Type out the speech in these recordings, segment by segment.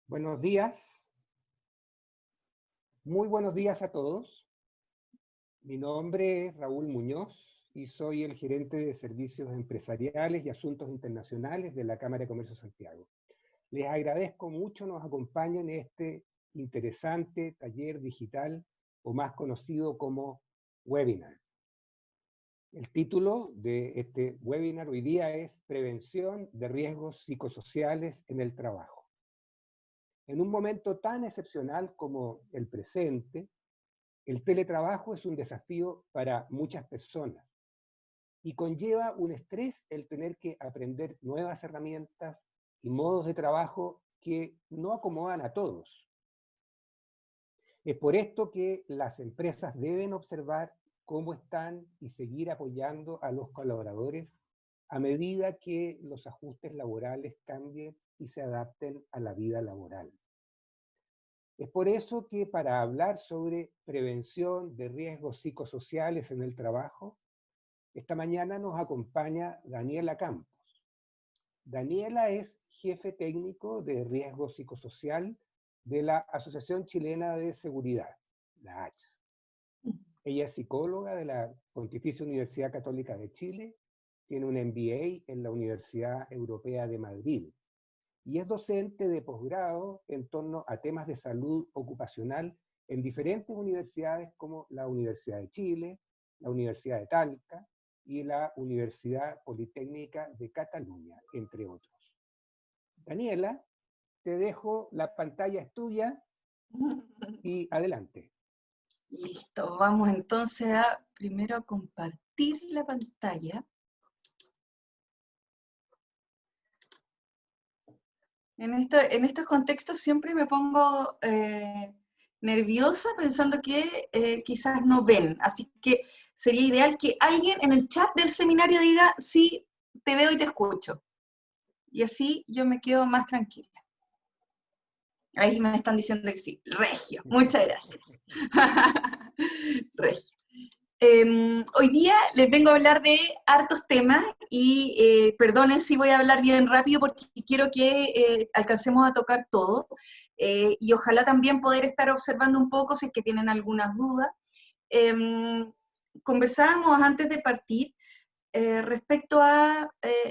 Buenos días, muy buenos días a todos. Mi nombre es Raúl Muñoz y soy el gerente de Servicios Empresariales y Asuntos Internacionales de la Cámara de Comercio Santiago. Les agradezco mucho nos acompañen en este interesante taller digital, o más conocido como webinar. El título de este webinar hoy día es Prevención de riesgos psicosociales en el trabajo. En un momento tan excepcional como el presente, el teletrabajo es un desafío para muchas personas y conlleva un estrés el tener que aprender nuevas herramientas y modos de trabajo que no acomodan a todos. Es por esto que las empresas deben observar cómo están y seguir apoyando a los colaboradores a medida que los ajustes laborales cambien y se adapten a la vida laboral. Es por eso que para hablar sobre prevención de riesgos psicosociales en el trabajo, esta mañana nos acompaña Daniela Campos. Daniela es jefe técnico de riesgo psicosocial de la Asociación Chilena de Seguridad, la ACS. Ella es psicóloga de la Pontificia Universidad Católica de Chile, tiene un MBA en la Universidad Europea de Madrid y es docente de posgrado en torno a temas de salud ocupacional en diferentes universidades como la Universidad de Chile, la Universidad de Talca y la Universidad Politécnica de Cataluña, entre otros. Daniela, te dejo, la pantalla es tuya y adelante. Listo, vamos entonces primero a compartir la pantalla. En estos contextos siempre me pongo nerviosa pensando que quizás no ven, así que sería ideal que alguien en el chat del seminario diga, sí, te veo y te escucho. Y así yo me quedo más tranquila. Ahí me están diciendo que sí. Regio, muchas gracias. Regio. Hoy día les vengo a hablar de hartos temas y perdonen si voy a hablar bien rápido porque quiero que alcancemos a tocar todo y ojalá también poder estar observando un poco si es que tienen algunas dudas. Conversábamos antes de partir respecto a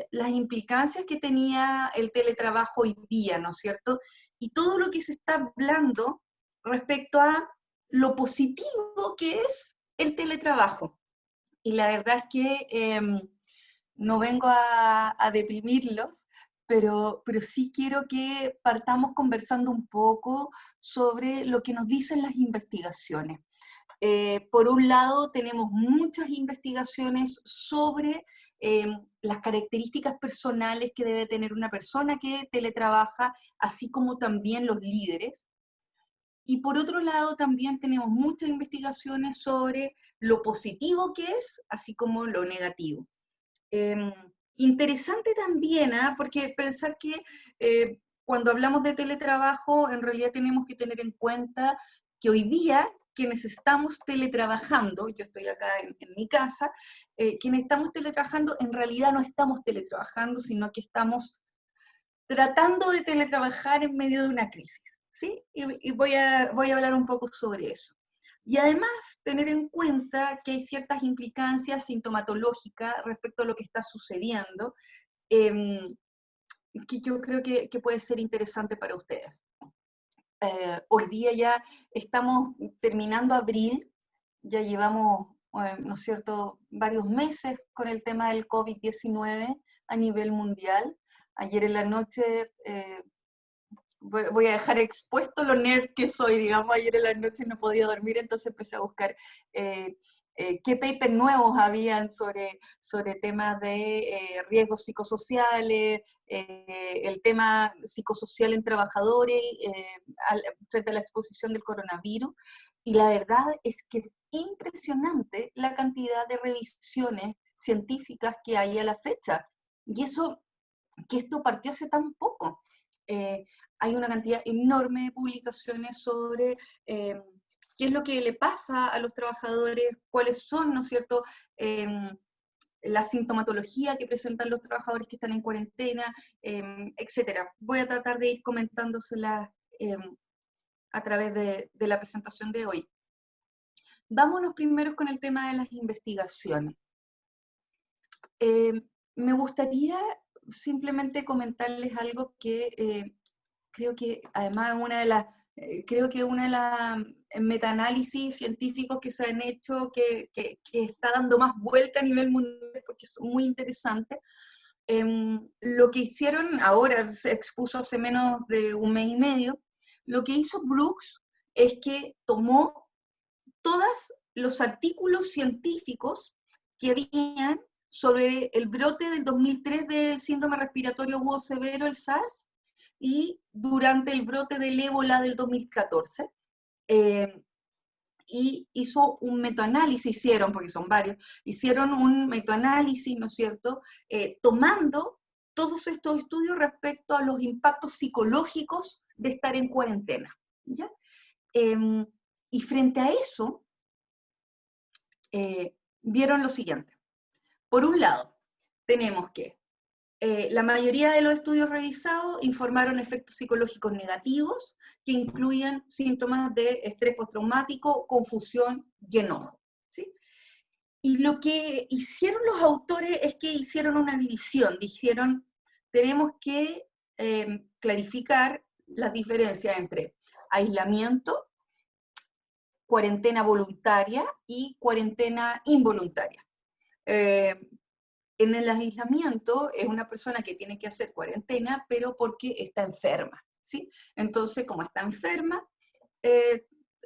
las implicancias que tenía el teletrabajo hoy día, ¿no es cierto? Y todo lo que se está hablando respecto a lo positivo que es el teletrabajo. Y la verdad es que no vengo a deprimirlos, pero sí quiero que partamos conversando un poco sobre lo que nos dicen las investigaciones. Por un lado, tenemos muchas investigaciones sobre las características personales que debe tener una persona que teletrabaja, así como también los líderes. Y por otro lado, también tenemos muchas investigaciones sobre lo positivo que es, así como lo negativo. Interesante también, porque pensar que cuando hablamos de teletrabajo, en realidad tenemos que tener en cuenta que hoy día quienes estamos teletrabajando, yo estoy acá en mi casa, quienes estamos teletrabajando en realidad no estamos teletrabajando, sino que estamos tratando de teletrabajar en medio de una crisis, ¿sí? Y voy a hablar un poco sobre eso. Y además, tener en cuenta que hay ciertas implicancias sintomatológicas respecto a lo que está sucediendo, que yo creo que puede ser interesante para ustedes. Hoy día ya estamos terminando abril, ya llevamos, ¿no es cierto?, varios meses con el tema del COVID-19 a nivel mundial. Ayer en la noche, voy a dejar expuesto lo nerd que soy, digamos, ayer en la noche no podía dormir, entonces empecé a buscar qué papers nuevos habían sobre temas de riesgos psicosociales, el tema psicosocial en trabajadores frente a la exposición del coronavirus. Y la verdad es que es impresionante la cantidad de revisiones científicas que hay a la fecha. Y eso, que esto partió hace tan poco. Hay una cantidad enorme de publicaciones sobre qué es lo que le pasa a los trabajadores, cuáles son, ¿no es cierto?, la sintomatología que presentan los trabajadores que están en cuarentena, etcétera. Voy a tratar de ir comentándoselas a través de la presentación de hoy. Vámonos primero con el tema de las investigaciones. Me gustaría simplemente comentarles algo que creo que además creo que una de las metaanálisis científicos que se han hecho que está dando más vuelta a nivel mundial porque es muy interesante. Lo que hicieron ahora, se expuso hace menos de un mes y medio, lo que hizo Brooks es que tomó todos los artículos científicos que habían sobre el brote del 2003 del síndrome respiratorio agudo severo, el SARS, y durante el brote del ébola del 2014, y hizo un metaanálisis, porque son varios, hicieron un metaanálisis, ¿no es cierto?, tomando todos estos estudios respecto a los impactos psicológicos de estar en cuarentena, ¿ya? Y frente a eso, vieron lo siguiente. Por un lado, tenemos que la mayoría de los estudios revisados informaron efectos psicológicos negativos que incluían síntomas de estrés postraumático, confusión y enojo, ¿sí? Y lo que hicieron los autores es que hicieron una división, dijeron, tenemos que clarificar las diferencias entre aislamiento, cuarentena voluntaria y cuarentena involuntaria. En el aislamiento es una persona que tiene que hacer cuarentena, pero porque está enferma, ¿sí? Entonces, como está enferma,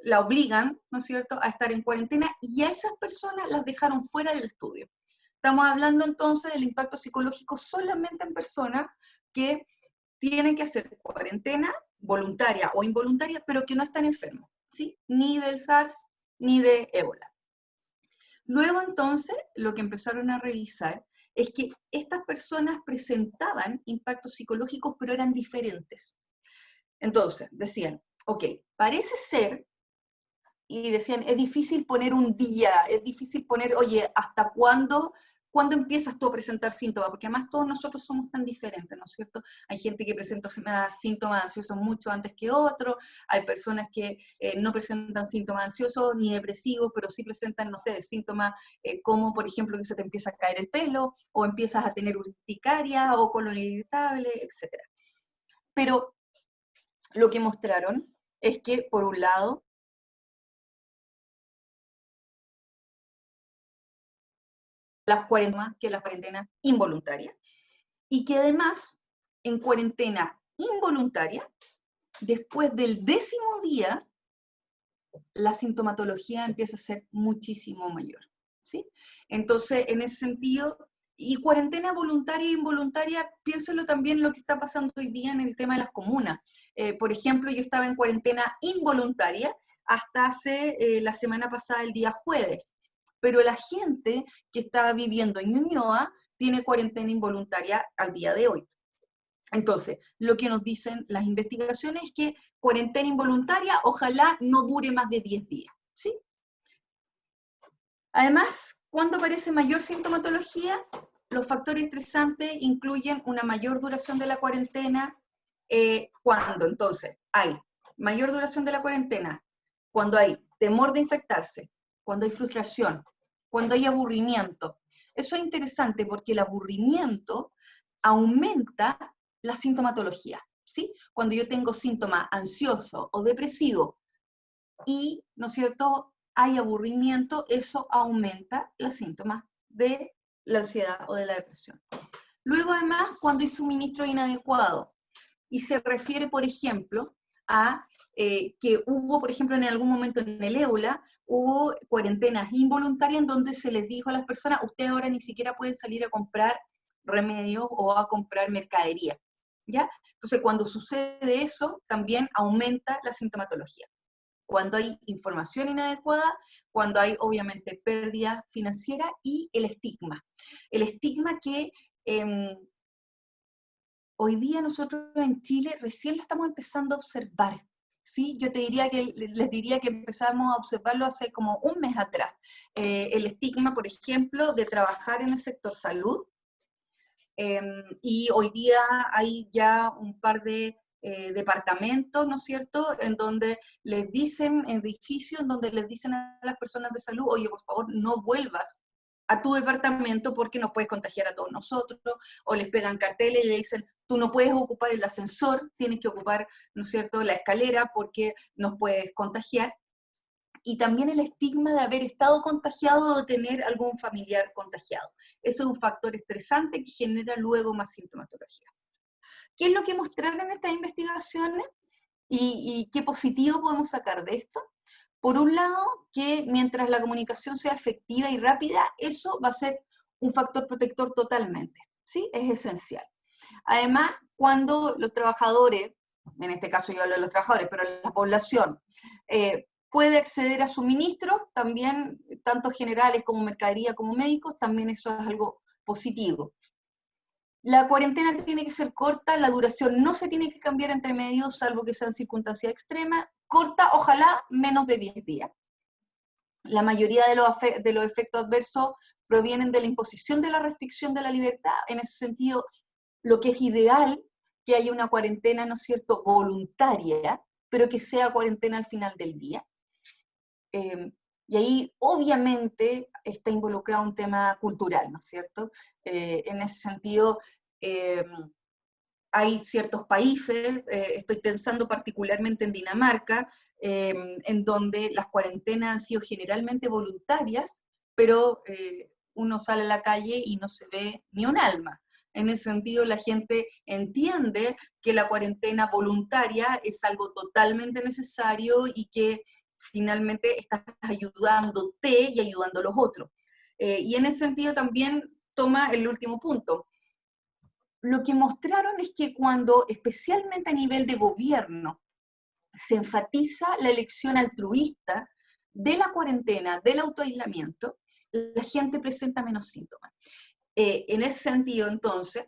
la obligan, ¿no es cierto?, a estar en cuarentena, y a esas personas las dejaron fuera del estudio. Estamos hablando entonces del impacto psicológico solamente en personas que tienen que hacer cuarentena voluntaria o involuntaria, pero que no están enfermos, ¿sí? Ni del SARS, ni de ébola. Luego entonces, lo que empezaron a revisar es que estas personas presentaban impactos psicológicos, pero eran diferentes. Entonces, decían, ok, parece ser, y decían, es difícil poner un día, es difícil poner, oye, ¿hasta cuándo empiezas tú a presentar síntomas? Porque además todos nosotros somos tan diferentes, ¿no es cierto? Hay gente que presenta síntomas ansiosos mucho antes que otros, hay personas que no presentan síntomas ansiosos ni depresivos, pero sí presentan, no sé, síntomas como, por ejemplo, que se te empieza a caer el pelo, o empiezas a tener urticaria, o colon irritable, etc. Pero lo que mostraron es que, por un lado, las cuarentena involuntaria, y que además, en cuarentena involuntaria, después del 10º día, la sintomatología empieza a ser muchísimo mayor, ¿sí? Entonces, en ese sentido, y cuarentena voluntaria e involuntaria, piénsenlo también lo que está pasando hoy día en el tema de las comunas. Por ejemplo, yo estaba en cuarentena involuntaria hasta hace la semana pasada, el día jueves, pero la gente que estaba viviendo en Ñuñoa tiene cuarentena involuntaria al día de hoy. Entonces, lo que nos dicen las investigaciones es que cuarentena involuntaria ojalá no dure más de 10 días, ¿sí? Además, cuando aparece mayor sintomatología, los factores estresantes incluyen una mayor duración de la cuarentena. Cuando entonces hay mayor duración de la cuarentena, cuando hay temor de infectarse, cuando hay frustración, cuando hay aburrimiento. Eso es interesante porque el aburrimiento aumenta la sintomatología, ¿sí? Cuando yo tengo síntomas ansioso o depresivo y, ¿no es cierto?, hay aburrimiento, eso aumenta los síntomas de la ansiedad o de la depresión. Luego, además, cuando hay suministro inadecuado, y se refiere, por ejemplo, a que hubo, por ejemplo, en algún momento en el ébola, hubo cuarentenas involuntarias en donde se les dijo a las personas, ustedes ahora ni siquiera pueden salir a comprar remedios o a comprar mercadería, ¿ya? Entonces, cuando sucede eso, también aumenta la sintomatología. Cuando hay información inadecuada, cuando hay, obviamente, pérdida financiera y el estigma. El estigma que hoy día nosotros en Chile recién lo estamos empezando a observar, ¿sí? Yo les diría que empezamos a observarlo hace como un mes atrás. El estigma, por ejemplo, de trabajar en el sector salud, y hoy día hay ya un par de departamentos, ¿no es cierto?, en donde les dicen, edificios, en donde les dicen a las personas de salud, oye, por favor, no vuelvas a tu departamento porque nos puedes contagiar a todos nosotros, o les pegan carteles y le dicen, tú no puedes ocupar el ascensor, tienes que ocupar, ¿no es cierto?, la escalera porque nos puedes contagiar. Y también el estigma de haber estado contagiado o de tener algún familiar contagiado. Eso es un factor estresante que genera luego más sintomatología. ¿Qué es lo que mostraron estas investigaciones y qué positivo podemos sacar de esto? Por un lado, que mientras la comunicación sea efectiva y rápida, eso va a ser un factor protector totalmente, ¿sí? Es esencial. Además, cuando los trabajadores, en este caso yo hablo de los trabajadores, pero la población, puede acceder a suministros, también, tanto generales como mercadería como médicos, también eso es algo positivo. La cuarentena tiene que ser corta, la duración no se tiene que cambiar entre medios, salvo que sean circunstancias extremas. Corta, ojalá, menos de 10 días. La mayoría de los efectos adversos provienen de la imposición de la restricción de la libertad. En ese sentido, lo que es ideal, que haya una cuarentena, ¿no es cierto?, voluntaria, pero que sea cuarentena al final del día. Y ahí obviamente está involucrado un tema cultural, ¿no es cierto? En ese sentido, hay ciertos países, estoy pensando particularmente en Dinamarca, en donde las cuarentenas han sido generalmente voluntarias, pero uno sale a la calle y no se ve ni un alma. En ese sentido, la gente entiende que la cuarentena voluntaria es algo totalmente necesario y que finalmente estás ayudándote y ayudando a los otros. Y en ese sentido también toma el último punto. Lo que mostraron es que cuando, especialmente a nivel de gobierno, se enfatiza la elección altruista de la cuarentena, del autoaislamiento, la gente presenta menos síntomas. En ese sentido, entonces,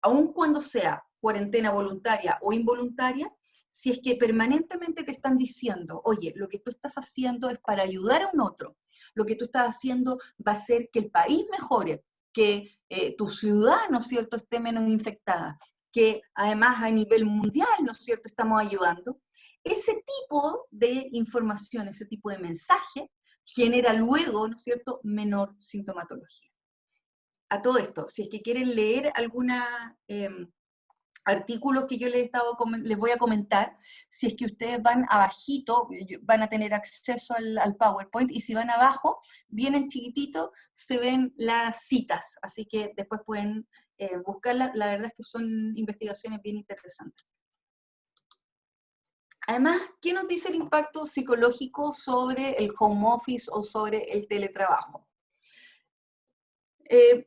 aun cuando sea cuarentena voluntaria o involuntaria, si es que permanentemente te están diciendo, oye, lo que tú estás haciendo es para ayudar a un otro, lo que tú estás haciendo va a hacer que el país mejore, que tu ciudad, ¿no es cierto?, esté menos infectada, que además a nivel mundial, ¿no es cierto?, estamos ayudando. Ese tipo de información, ese tipo de mensaje genera luego, ¿no es cierto?, menor sintomatología. A todo esto, si es que quieren leer alguna artículos que yo les voy a comentar, si es que ustedes van abajito, van a tener acceso al PowerPoint, y si van abajo, bien en chiquitito, se ven las citas, así que después pueden buscarlas. La verdad es que son investigaciones bien interesantes. Además, ¿qué nos dice el impacto psicológico sobre el home office o sobre el teletrabajo?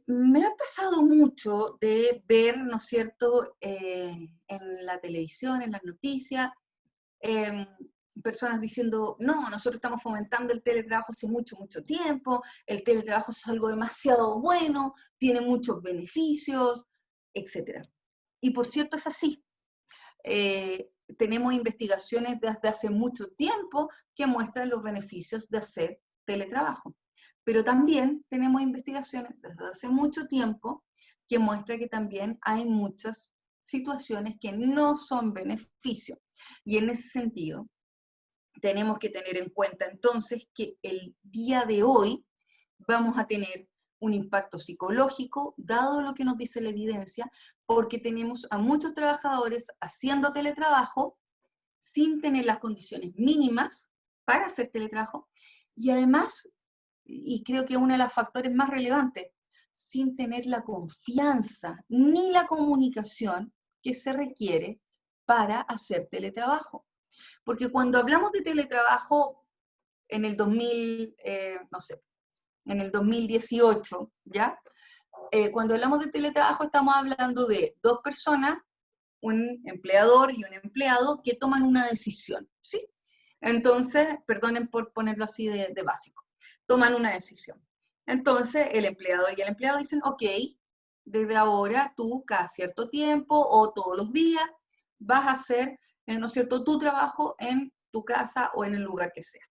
Me ha pasado mucho de ver, ¿no es cierto?, en la televisión, en las noticias, em, personas diciendo, no, nosotros estamos fomentando el teletrabajo hace mucho, mucho tiempo, el teletrabajo es algo demasiado bueno, tiene muchos beneficios, etc. Y por cierto es así. Tenemos investigaciones desde hace mucho tiempo que muestran los beneficios de hacer teletrabajo. Pero también tenemos investigaciones desde hace mucho tiempo que muestran que también hay muchas situaciones que no son beneficio. Y en ese sentido, tenemos que tener en cuenta entonces que el día de hoy vamos a tener un impacto psicológico, dado lo que nos dice la evidencia, porque tenemos a muchos trabajadores haciendo teletrabajo sin tener las condiciones mínimas para hacer teletrabajo, y además, y creo que uno de los factores más relevantes, sin tener la confianza ni la comunicación que se requiere para hacer teletrabajo. Porque cuando hablamos de teletrabajo en el 2000, no sé, en el 2018, ¿ya? Cuando hablamos de teletrabajo estamos hablando de dos personas, un empleador y un empleado, que toman una decisión, ¿sí? Entonces, perdonen por ponerlo así de básico, toman una decisión. Entonces, el empleador y el empleado dicen, ok, desde ahora tú cada cierto tiempo o todos los días vas a hacer, ¿no es cierto?, tu trabajo en tu casa o en el lugar que sea.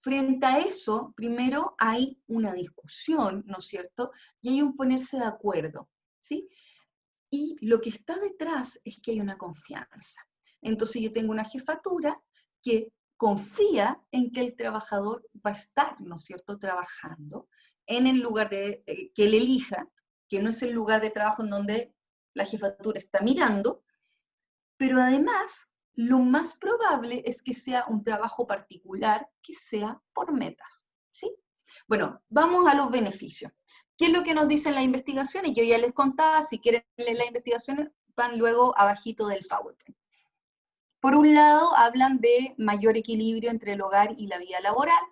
Frente a eso, primero hay una discusión, ¿no es cierto?, y hay un ponerse de acuerdo, ¿sí? Y lo que está detrás es que hay una confianza. Entonces yo tengo una jefatura que confía en que el trabajador va a estar, ¿no es cierto?, trabajando en el lugar que él elija, que no es el lugar de trabajo en donde la jefatura está mirando, pero además lo más probable es que sea un trabajo particular que sea por metas, ¿sí? Bueno, vamos a los beneficios. ¿Qué es lo que nos dicen las investigaciones? Yo ya les contaba, si quieren leer las investigaciones, van luego abajito del PowerPoint. Por un lado, hablan de mayor equilibrio entre el hogar y la vida laboral.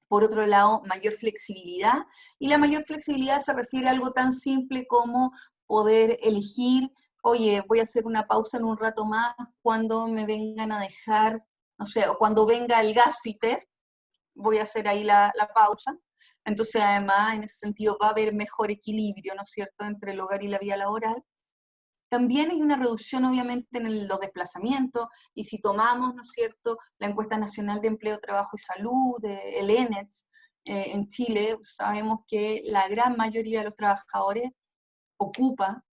Por otro lado, mayor flexibilidad. Y la mayor flexibilidad se refiere a algo tan simple como poder elegir, oye, voy a hacer una pausa en un rato más cuando me vengan a dejar, no sé, o cuando venga el gasfitter, voy a hacer ahí la pausa. Entonces, además, en ese sentido va a haber mejor equilibrio, ¿no es cierto?, entre el hogar y la vida laboral. También hay una reducción, obviamente, en los desplazamientos, y si tomamos, ¿no es cierto?, la Encuesta Nacional de Empleo, Trabajo y Salud, el ENETS, en Chile, sabemos que la gran mayoría de los trabajadores ocupa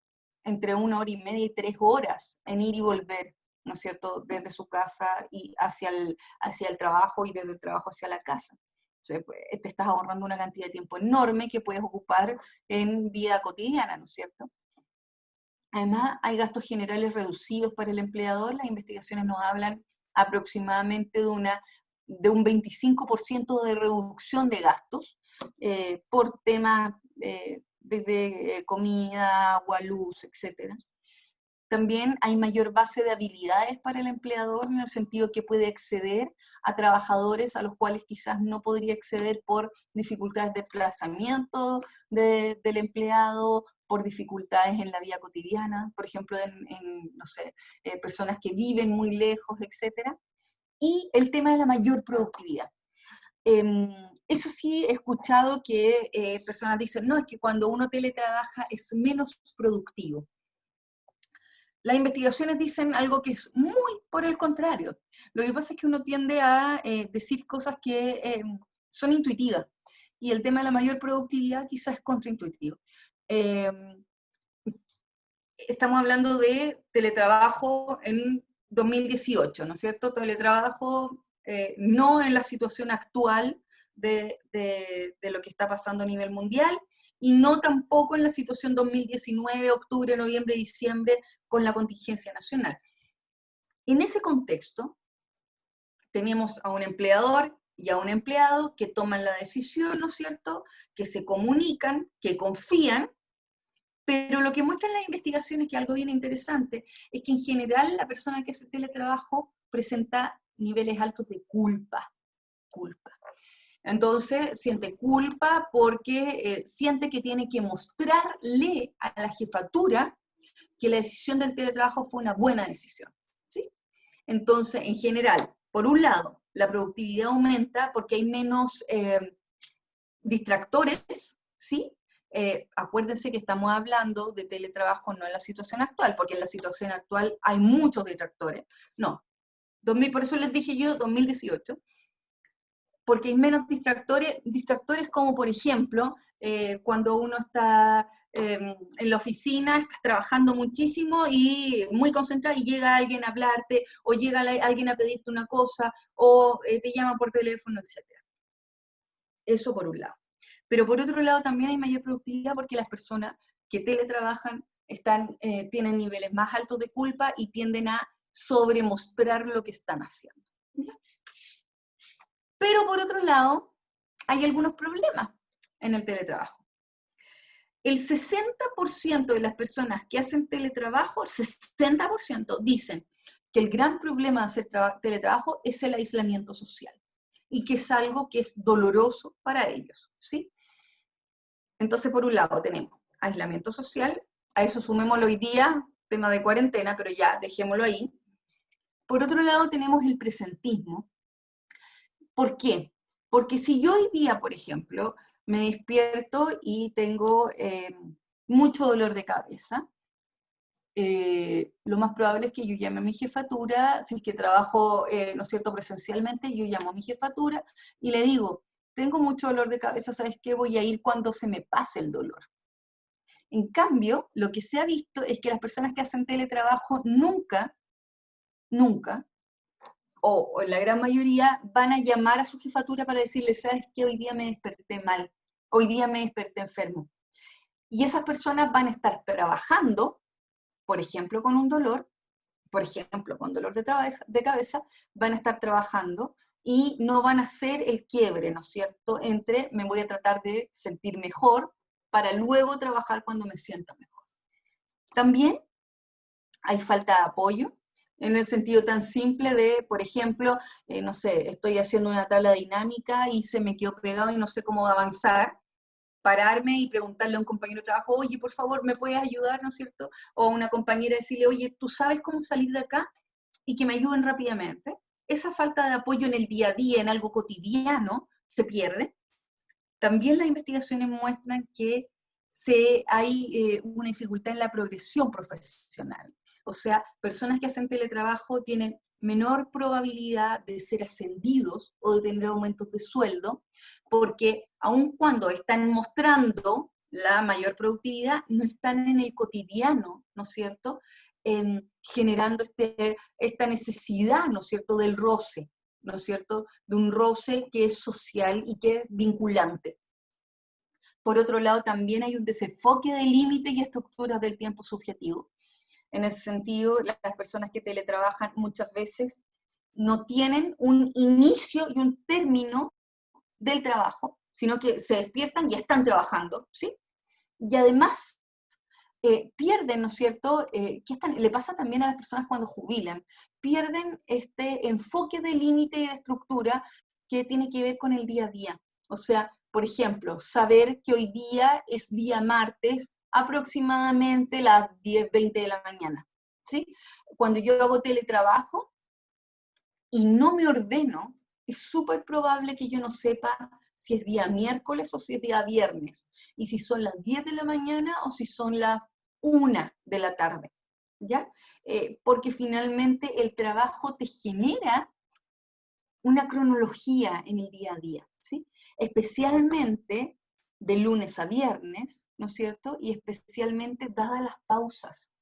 entre 1 hora y media y 3 horas en ir y volver, ¿no es cierto?, desde su casa y hacia el trabajo y desde el trabajo hacia la casa. Entonces, pues, te estás ahorrando una cantidad de tiempo enorme que puedes ocupar en vida cotidiana, ¿no es cierto? Además, hay gastos generales reducidos para el empleador. Las investigaciones nos hablan aproximadamente de un 25% de reducción de gastos por temas desde comida, agua, luz, etc. También hay mayor base de habilidades para el empleador, en el sentido que puede acceder a trabajadores a los cuales quizás no podría acceder por dificultades de desplazamiento del empleado, por dificultades en la vida cotidiana, por ejemplo, no sé, personas que viven muy lejos, etc. Y el tema de la mayor productividad. Eso sí, he escuchado que personas dicen, no, es que cuando uno teletrabaja es menos productivo. Las investigaciones dicen algo que es muy por el contrario. Lo que pasa es que uno tiende a decir cosas que son intuitivas, y el tema de la mayor productividad quizás es contraintuitivo. Estamos hablando de teletrabajo en 2018, ¿no es cierto? Teletrabajo no en la situación actual de lo que está pasando a nivel mundial, y no tampoco en la situación 2019, octubre, noviembre, diciembre, con la contingencia nacional. En ese contexto, tenemos a un empleador y a un empleado que toman la decisión, ¿no es cierto?, que se comunican, que confían, pero lo que muestran las investigaciones, que algo bien interesante, es que en general la persona que hace teletrabajo presenta niveles altos de culpa. Entonces siente culpa porque siente que tiene que mostrarle a la jefatura que la decisión del teletrabajo fue una buena decisión, ¿sí? Entonces, en general, por un lado, la productividad aumenta porque hay menos distractores, ¿sí? Acuérdense que estamos hablando de teletrabajo no en la situación actual, porque en la situación actual hay muchos distractores. No, por eso les dije yo 2018, porque hay menos distractores como por ejemplo, cuando uno está en la oficina, estás trabajando muchísimo y muy concentrado y llega alguien a hablarte, o llega alguien a pedirte una cosa, o te llama por teléfono, etc. Eso por un lado. Pero por otro lado también hay mayor productividad porque las personas que teletrabajan tienen niveles más altos de culpa y tienden a sobremostrar lo que están haciendo. ¿Ya? Pero por otro lado, hay algunos problemas en el teletrabajo. El 60% de las personas que hacen teletrabajo, 60% dicen que el gran problema de hacer teletrabajo es el aislamiento social, y que es algo que es doloroso para ellos, ¿sí? Entonces, por un lado tenemos aislamiento social, a eso sumémoslo hoy día, tema de cuarentena, pero ya, dejémoslo ahí. Por otro lado tenemos el presentismo. ¿Por qué? Porque si yo hoy día, por ejemplo, me despierto y tengo mucho dolor de cabeza, lo más probable es que yo llame a mi jefatura. Si es que trabajo, ¿no es cierto?, presencialmente, yo llamo a mi jefatura y le digo, tengo mucho dolor de cabeza, ¿sabes qué? Voy a ir cuando se me pase el dolor. En cambio, lo que se ha visto es que las personas que hacen teletrabajo nunca, o en la gran mayoría, van a llamar a su jefatura para decirle, ¿sabes qué? Hoy día me desperté mal, hoy día me desperté enfermo. Y esas personas van a estar trabajando, por ejemplo, con un dolor, por ejemplo, con dolor de cabeza, van a estar trabajando y no van a hacer el quiebre, ¿no es cierto?, entre me voy a tratar de sentir mejor para luego trabajar cuando me sienta mejor. También hay falta de apoyo, en el sentido tan simple de, por ejemplo, no sé, estoy haciendo una tabla dinámica y se me quedó pegado y no sé cómo avanzar, pararme y preguntarle a un compañero de trabajo, oye, por favor, ¿me puedes ayudar, no es cierto? O a una compañera decirle, oye, ¿tú sabes cómo salir de acá? Y que me ayuden rápidamente. Esa falta de apoyo en el día a día, en algo cotidiano, se pierde. También las investigaciones muestran que hay una dificultad en la progresión profesional. O sea, personas que hacen teletrabajo tienen menor probabilidad de ser ascendidos o de tener aumentos de sueldo, porque aun cuando están mostrando la mayor productividad, no están en el cotidiano, ¿no es cierto?, generando esta necesidad, ¿no es cierto?, del roce, ¿no es cierto?, de un roce que es social y que es vinculante. Por otro lado, también hay un desenfoque de límites y estructuras del tiempo subjetivo. En ese sentido, las personas que teletrabajan muchas veces no tienen un inicio y un término del trabajo, sino que se despiertan y están trabajando, ¿sí? Y además pierden, ¿no es cierto?, le pasa también a las personas cuando jubilan, pierden este enfoque de límite y de estructura que tiene que ver con el día a día. O sea, por ejemplo, saber que hoy día es día martes, aproximadamente las 10:20 de la mañana, ¿sí? Cuando yo hago teletrabajo y no me ordeno, es súper probable que yo no sepa si es día miércoles o si es día viernes, y si son las 10 de la mañana o si son las 1 de la tarde, ¿ya? Porque finalmente el trabajo te genera una cronología en el día a día, ¿sí? Especialmente de lunes a viernes, ¿no es cierto? Y especialmente dadas las pausas,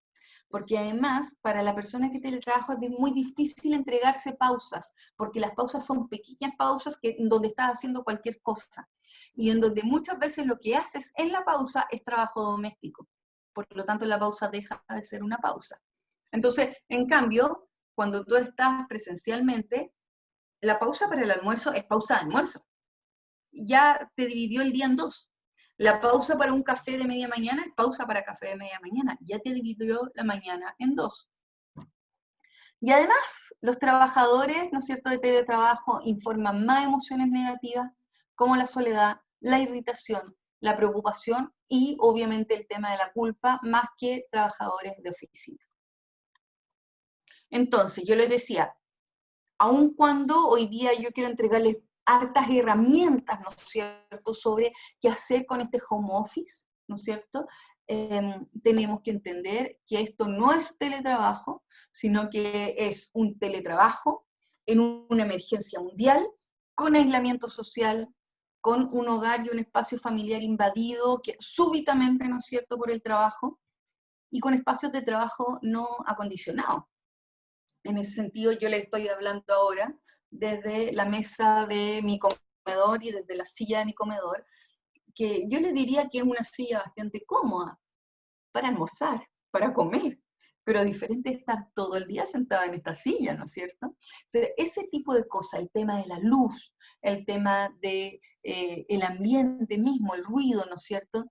porque además para la persona que teletrabaja es muy difícil entregarse pausas, porque las pausas son pequeñas pausas en donde estás haciendo cualquier cosa, y en donde muchas veces lo que haces en la pausa es trabajo doméstico, por lo tanto la pausa deja de ser una pausa. Entonces, en cambio, cuando tú estás presencialmente, la pausa para el almuerzo es pausa de almuerzo. Ya te dividió el día en dos. La pausa para un café de media mañana es pausa para café de media mañana. Ya te dividió la mañana en dos. Y además, los trabajadores, ¿no es cierto?, de teletrabajo informan más emociones negativas, como la soledad, la irritación, la preocupación y obviamente el tema de la culpa, más que trabajadores de oficina. Entonces, yo les decía, aun cuando hoy día yo quiero entregarles hartas herramientas, ¿no es cierto?, sobre qué hacer con este home office, ¿no es cierto?, tenemos que entender que esto no es teletrabajo, sino que es un teletrabajo en una emergencia mundial, con aislamiento social, con un hogar y un espacio familiar invadido que súbitamente, ¿no es cierto?, por el trabajo, y con espacios de trabajo no acondicionados. En ese sentido, yo le estoy hablando ahora desde la mesa de mi comedor y desde la silla de mi comedor, que yo le diría que es una silla bastante cómoda para almorzar, para comer, pero diferente de estar todo el día sentada en esta silla, ¿no es cierto? O sea, ese tipo de cosas, el tema de la luz, el tema de el ambiente mismo, el ruido, ¿no es cierto?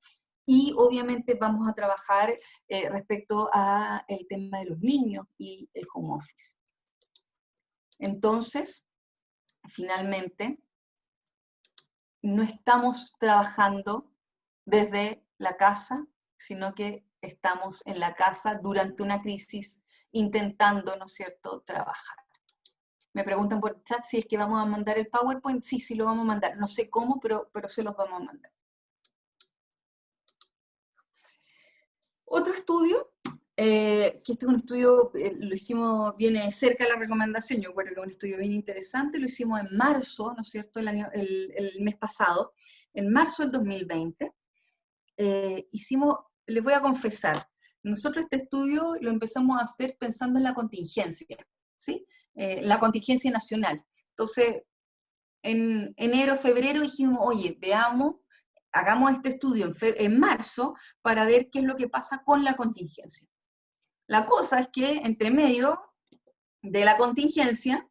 Y obviamente vamos a trabajar respecto a el tema de los niños y el home office. Entonces, finalmente, no estamos trabajando desde la casa, sino que estamos en la casa durante una crisis intentando, ¿no es cierto?, trabajar. Me preguntan por chat si es que vamos a mandar el PowerPoint. Sí, sí lo vamos a mandar. No sé cómo, pero se los vamos a mandar. Otro estudio, que este es un estudio, lo hicimos, viene cerca de la recomendación, yo creo que es un estudio bien interesante, lo hicimos en marzo, ¿no es cierto?, el mes pasado, en marzo del 2020, hicimos les voy a confesar, nosotros este estudio lo empezamos a hacer pensando en la contingencia, ¿sí? La contingencia nacional. Entonces, en enero, febrero dijimos, oye, veamos, hagamos este estudio en marzo para ver qué es lo que pasa con la contingencia. La cosa es que entre medio de la contingencia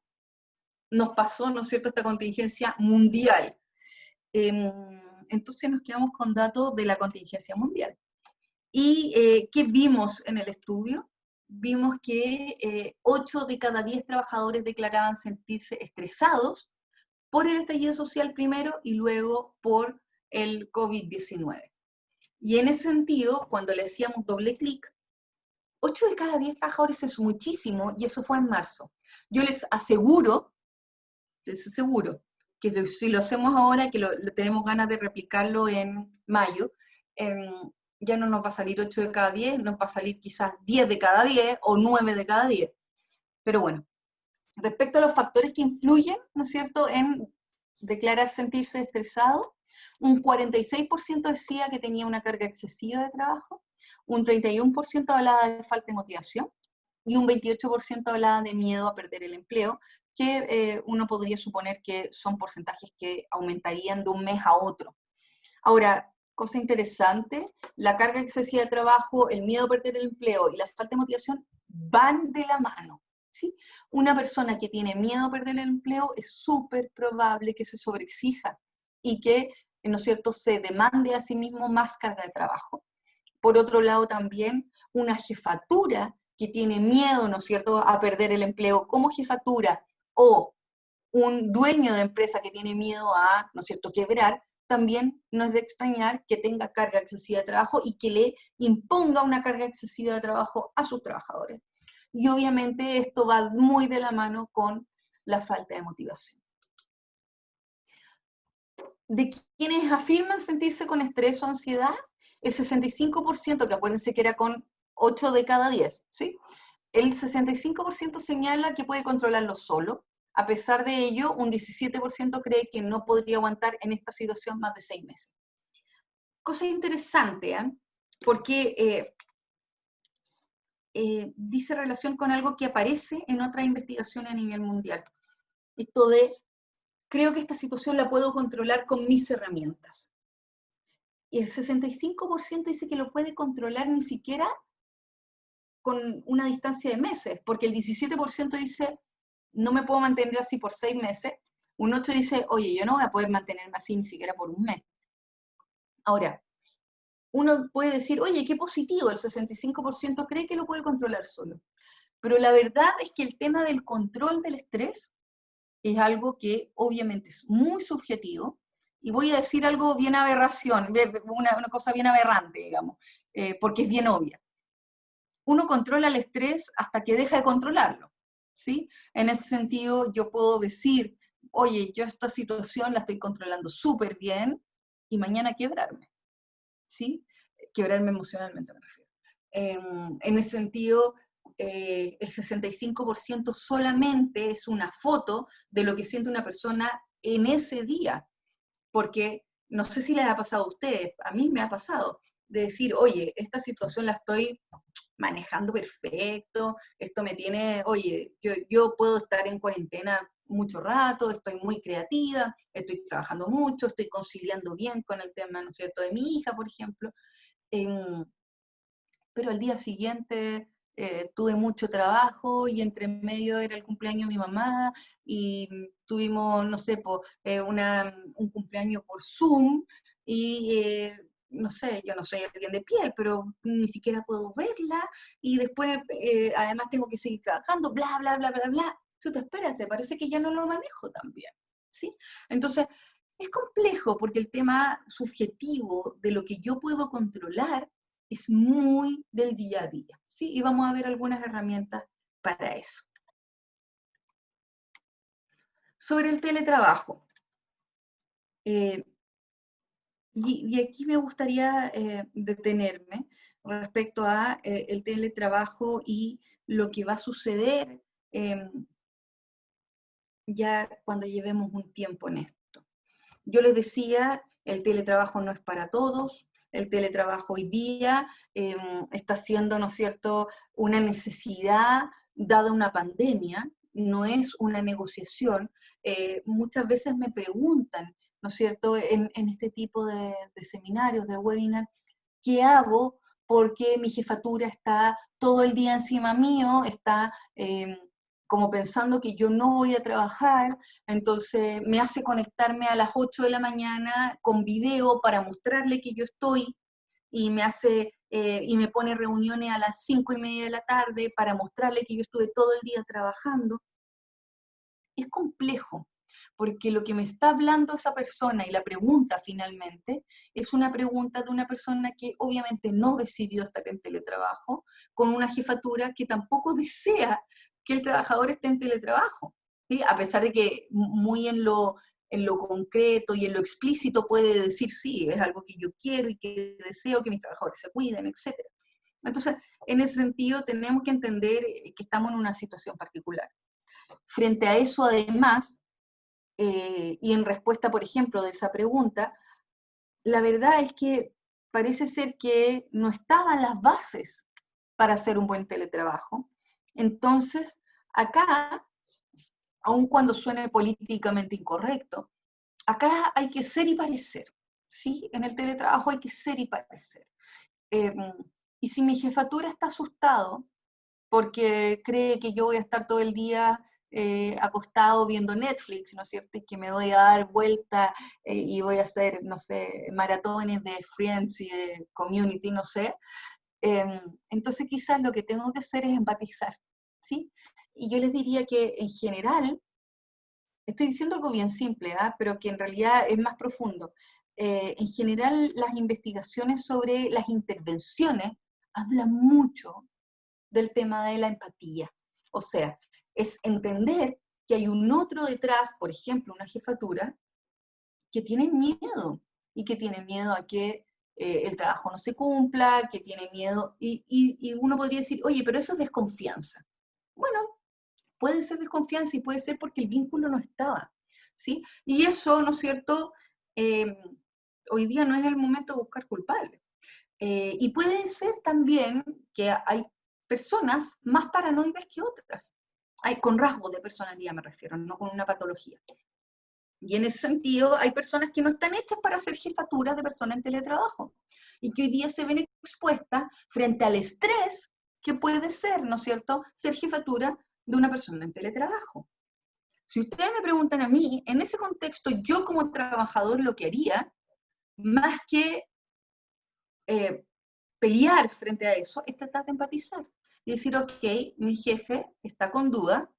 nos pasó, ¿no es cierto?, esta contingencia mundial. Entonces nos quedamos con datos de la contingencia mundial. ¿Y qué vimos en el estudio? Vimos que 8 de cada 10 trabajadores declaraban sentirse estresados por el estallido social primero y luego por el COVID-19. Y en ese sentido, cuando le decíamos doble clic, 8 de cada 10 trabajadores es muchísimo, y eso fue en marzo. Yo les aseguro que si lo hacemos ahora, que lo tenemos ganas de replicarlo en mayo, ya no nos va a salir 8 de cada 10, nos va a salir quizás 10 de cada 10 o 9 de cada 10. Pero bueno, respecto a los factores que influyen, ¿no es cierto?, en declarar sentirse estresado, un 46% decía que tenía una carga excesiva de trabajo, un 31% hablaba de falta de motivación y un 28% hablaba de miedo a perder el empleo, que uno podría suponer que son porcentajes que aumentarían de un mes a otro. Ahora, cosa interesante, la carga excesiva de trabajo, el miedo a perder el empleo y la falta de motivación van de la mano, ¿sí? Una persona que tiene miedo a perder el empleo es súper probable que se sobreexija y que, ¿no es cierto?, se demande a sí mismo más carga de trabajo. Por otro lado, también una jefatura que tiene miedo, ¿no es cierto?, a perder el empleo como jefatura, o un dueño de empresa que tiene miedo a, ¿no es cierto?, quebrar, también no es de extrañar que tenga carga excesiva de trabajo y que le imponga una carga excesiva de trabajo a sus trabajadores. Y obviamente esto va muy de la mano con la falta de motivación. De quienes afirman sentirse con estrés o ansiedad, el 65%, que acuérdense que era con 8 de cada 10, ¿sí? El 65% señala que puede controlarlo solo. A pesar de ello, un 17% cree que no podría aguantar en esta situación más de 6 meses. Cosa interesante, ¿eh? Porque dice relación con algo que aparece en otras investigaciones a nivel mundial. Esto de, creo que esta situación la puedo controlar con mis herramientas. Y el 65% dice que lo puede controlar ni siquiera con una distancia de meses, porque el 17% dice, no me puedo mantener así por 6 meses, un 8% dice, oye, yo no voy a poder mantenerme así ni siquiera por un mes. Ahora, uno puede decir, oye, qué positivo, el 65% cree que lo puede controlar solo. Pero la verdad es que el tema del control del estrés es algo que obviamente es muy subjetivo, y voy a decir algo bien aberración, una cosa bien aberrante, digamos, porque es bien obvia. Uno controla el estrés hasta que deja de controlarlo, ¿sí? En ese sentido, yo puedo decir, oye, yo esta situación la estoy controlando súper bien, y mañana quebrarme, ¿sí? Quebrarme emocionalmente, me refiero. En ese sentido, el 65% solamente es una foto de lo que siente una persona en ese día, porque no sé si les ha pasado a ustedes, a mí me ha pasado, de decir, oye, esta situación la estoy manejando perfecto, esto me tiene, oye, yo puedo estar en cuarentena mucho rato, estoy muy creativa, estoy trabajando mucho, estoy conciliando bien con el tema, ¿no es cierto?, de mi hija, por ejemplo, pero al día siguiente tuve mucho trabajo y entre medio era el cumpleaños de mi mamá y tuvimos, no sé, un cumpleaños por Zoom y no sé, yo no soy alguien de piel, pero ni siquiera puedo verla y después además tengo que seguir trabajando, bla, bla, bla, bla, bla. Chuta, espérate, parece que ya no lo manejo tan bien, ¿sí? Entonces, es complejo porque el tema subjetivo de lo que yo puedo controlar es muy del día a día, ¿sí? Y vamos a ver algunas herramientas para eso. Sobre el teletrabajo. Y aquí me gustaría detenerme respecto a el teletrabajo y lo que va a suceder ya cuando llevemos un tiempo en esto. Yo les decía, el teletrabajo no es para todos, el teletrabajo hoy día, está siendo, ¿no es cierto?, una necesidad dada una pandemia, no es una negociación. Muchas veces me preguntan, ¿no es cierto?, en este tipo de seminarios, de webinar, ¿qué hago? Porque mi jefatura está todo el día encima mío, está como pensando que yo no voy a trabajar, entonces me hace conectarme a las 8 de la mañana con video para mostrarle que yo estoy, y me hace, y me pone reuniones a las 5:30 de la tarde para mostrarle que yo estuve todo el día trabajando. Es complejo, porque lo que me está hablando esa persona y la pregunta finalmente es una pregunta de una persona que obviamente no decidió estar en teletrabajo, con una jefatura que tampoco desea que el trabajador esté en teletrabajo, ¿sí? A pesar de que muy en lo concreto y en lo explícito puede decir, sí, es algo que yo quiero y que deseo que mis trabajadores se cuiden, etc. Entonces, en ese sentido, tenemos que entender que estamos en una situación particular. Frente a eso, además, y en respuesta, por ejemplo, de esa pregunta, la verdad es que parece ser que no estaban las bases para hacer un buen teletrabajo. Entonces, acá, aun cuando suene políticamente incorrecto, acá hay que ser y parecer, ¿sí? En el teletrabajo hay que ser y parecer. Eh, y si mi jefatura está asustado porque cree que yo voy a estar todo el día acostado viendo Netflix, ¿no es cierto? Y que me voy a dar vuelta y voy a hacer, no sé, maratones de Friends y de Community, no sé. Entonces quizás lo que tengo que hacer es empatizar, ¿sí? Y yo les diría que en general, estoy diciendo algo bien simple, ¿ah? Pero que en realidad es más profundo. En general, las investigaciones sobre las intervenciones hablan mucho del tema de la empatía. O sea, es entender que hay un otro detrás, por ejemplo, una jefatura, que tiene miedo, y que tiene miedo a que el trabajo no se cumpla, que tiene miedo, y uno podría decir, oye, pero eso es desconfianza. Bueno, puede ser desconfianza y puede ser porque el vínculo no estaba, ¿sí? Y eso, ¿no es cierto? Eh, Hoy día no es el momento de buscar culpables. Y puede ser también que hay personas más paranoides que otras. Hay, con rasgos de personalidad me refiero, no con una patología. Y en ese sentido hay personas que no están hechas para ser jefaturas de personas en teletrabajo y que hoy día se ven expuestas frente al estrés que puede ser, ¿no es cierto?, ser jefatura de una persona en teletrabajo. Si ustedes me preguntan a mí, en ese contexto, yo como trabajador lo que haría, más que eh, pelear frente a eso, es tratar de empatizar y decir, ok, mi jefe está con duda,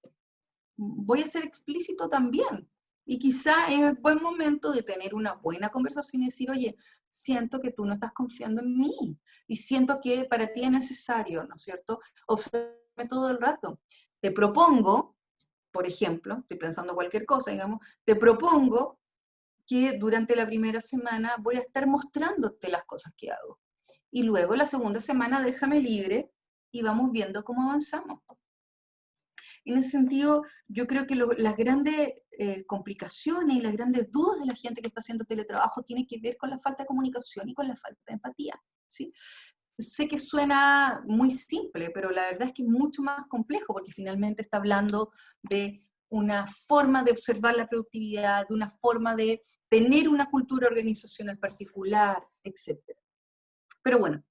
voy a ser explícito también. Y quizá es buen momento de tener una buena conversación y decir, oye, siento que tú no estás confiando en mí y siento que para ti es necesario, ¿no es cierto?, observarme todo el rato. Te propongo, por ejemplo, estoy pensando cualquier cosa, digamos, te propongo que durante la primera semana voy a estar mostrándote las cosas que hago. Y luego la segunda semana déjame libre y vamos viendo cómo avanzamos. En ese sentido, yo creo que las grandes complicaciones y las grandes dudas de la gente que está haciendo teletrabajo tienen que ver con la falta de comunicación y con la falta de empatía, ¿sí? Sé que suena muy simple, pero la verdad es que es mucho más complejo porque finalmente está hablando de una forma de observar la productividad, de una forma de tener una cultura organizacional particular, etc. Pero bueno,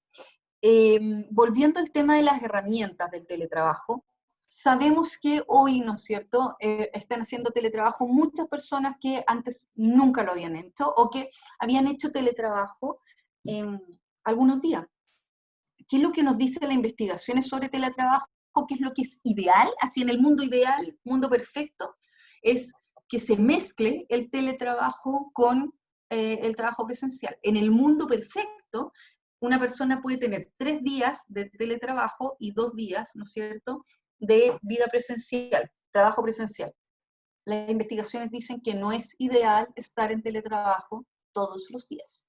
volviendo al tema de las herramientas del teletrabajo, sabemos que hoy, ¿no es cierto?, están haciendo teletrabajo muchas personas que antes nunca lo habían hecho o que habían hecho teletrabajo algunos días. ¿Qué es lo que nos dice las investigaciones sobre teletrabajo? ¿Qué es lo que es ideal? Así en el mundo ideal, mundo perfecto, es que se mezcle el teletrabajo con el trabajo presencial. En el mundo perfecto, una persona puede tener 3 días de teletrabajo y 2 días, ¿no es cierto?, de vida presencial, trabajo presencial. Las investigaciones dicen que no es ideal estar en teletrabajo todos los días,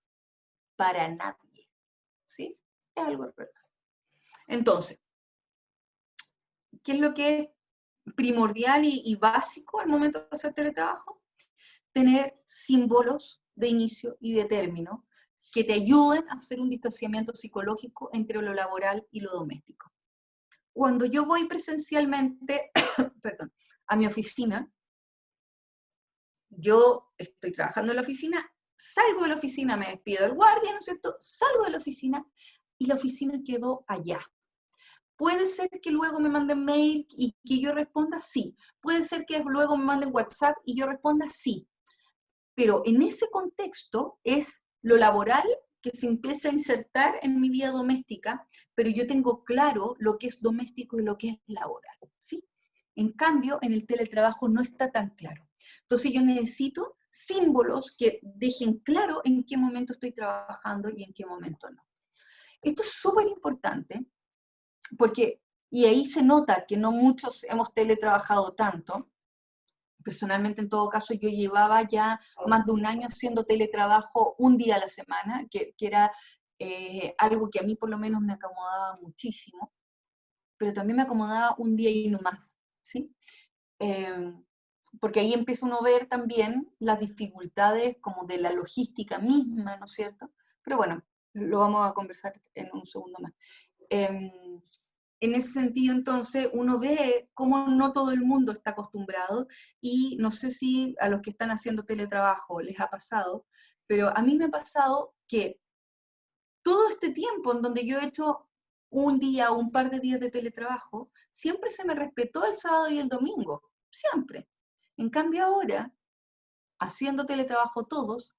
para nadie, ¿sí? Es algo verdad. Entonces, ¿qué es lo que es primordial y básico al momento de hacer teletrabajo? Tener símbolos de inicio y de término que te ayuden a hacer un distanciamiento psicológico entre lo laboral y lo doméstico. Cuando yo voy presencialmente, perdón, a mi oficina, yo estoy trabajando en la oficina, salgo de la oficina, me despido del guardia, ¿no es cierto? Salgo de la oficina y la oficina quedó allá. ¿Puede ser que luego me manden mail y que yo responda? Sí. ¿Puede ser que luego me manden WhatsApp y yo responda? Sí. Pero en ese contexto es lo laboral que se empieza a insertar en mi vida doméstica, pero yo tengo claro lo que es doméstico y lo que es laboral, ¿sí? En cambio, en el teletrabajo no está tan claro. Entonces yo necesito símbolos que dejen claro en qué momento estoy trabajando y en qué momento no. Esto es súper importante porque, y ahí se nota que no muchos hemos teletrabajado tanto. Personalmente, en todo caso, yo llevaba ya más de un año haciendo teletrabajo un día a la semana, que era algo que a mí por lo menos me acomodaba muchísimo, pero también me acomodaba un día y no más, ¿sí? Porque ahí empieza uno a ver también las dificultades como de la logística misma, ¿no es cierto? Pero bueno, lo vamos a conversar en un segundo más. En ese sentido, entonces, uno ve cómo no todo el mundo está acostumbrado y no sé si a los que están haciendo teletrabajo les ha pasado, pero a mí me ha pasado que todo este tiempo en donde yo he hecho un día o un par de días de teletrabajo, siempre se me respetó el sábado y el domingo, siempre. En cambio ahora, haciendo teletrabajo todos,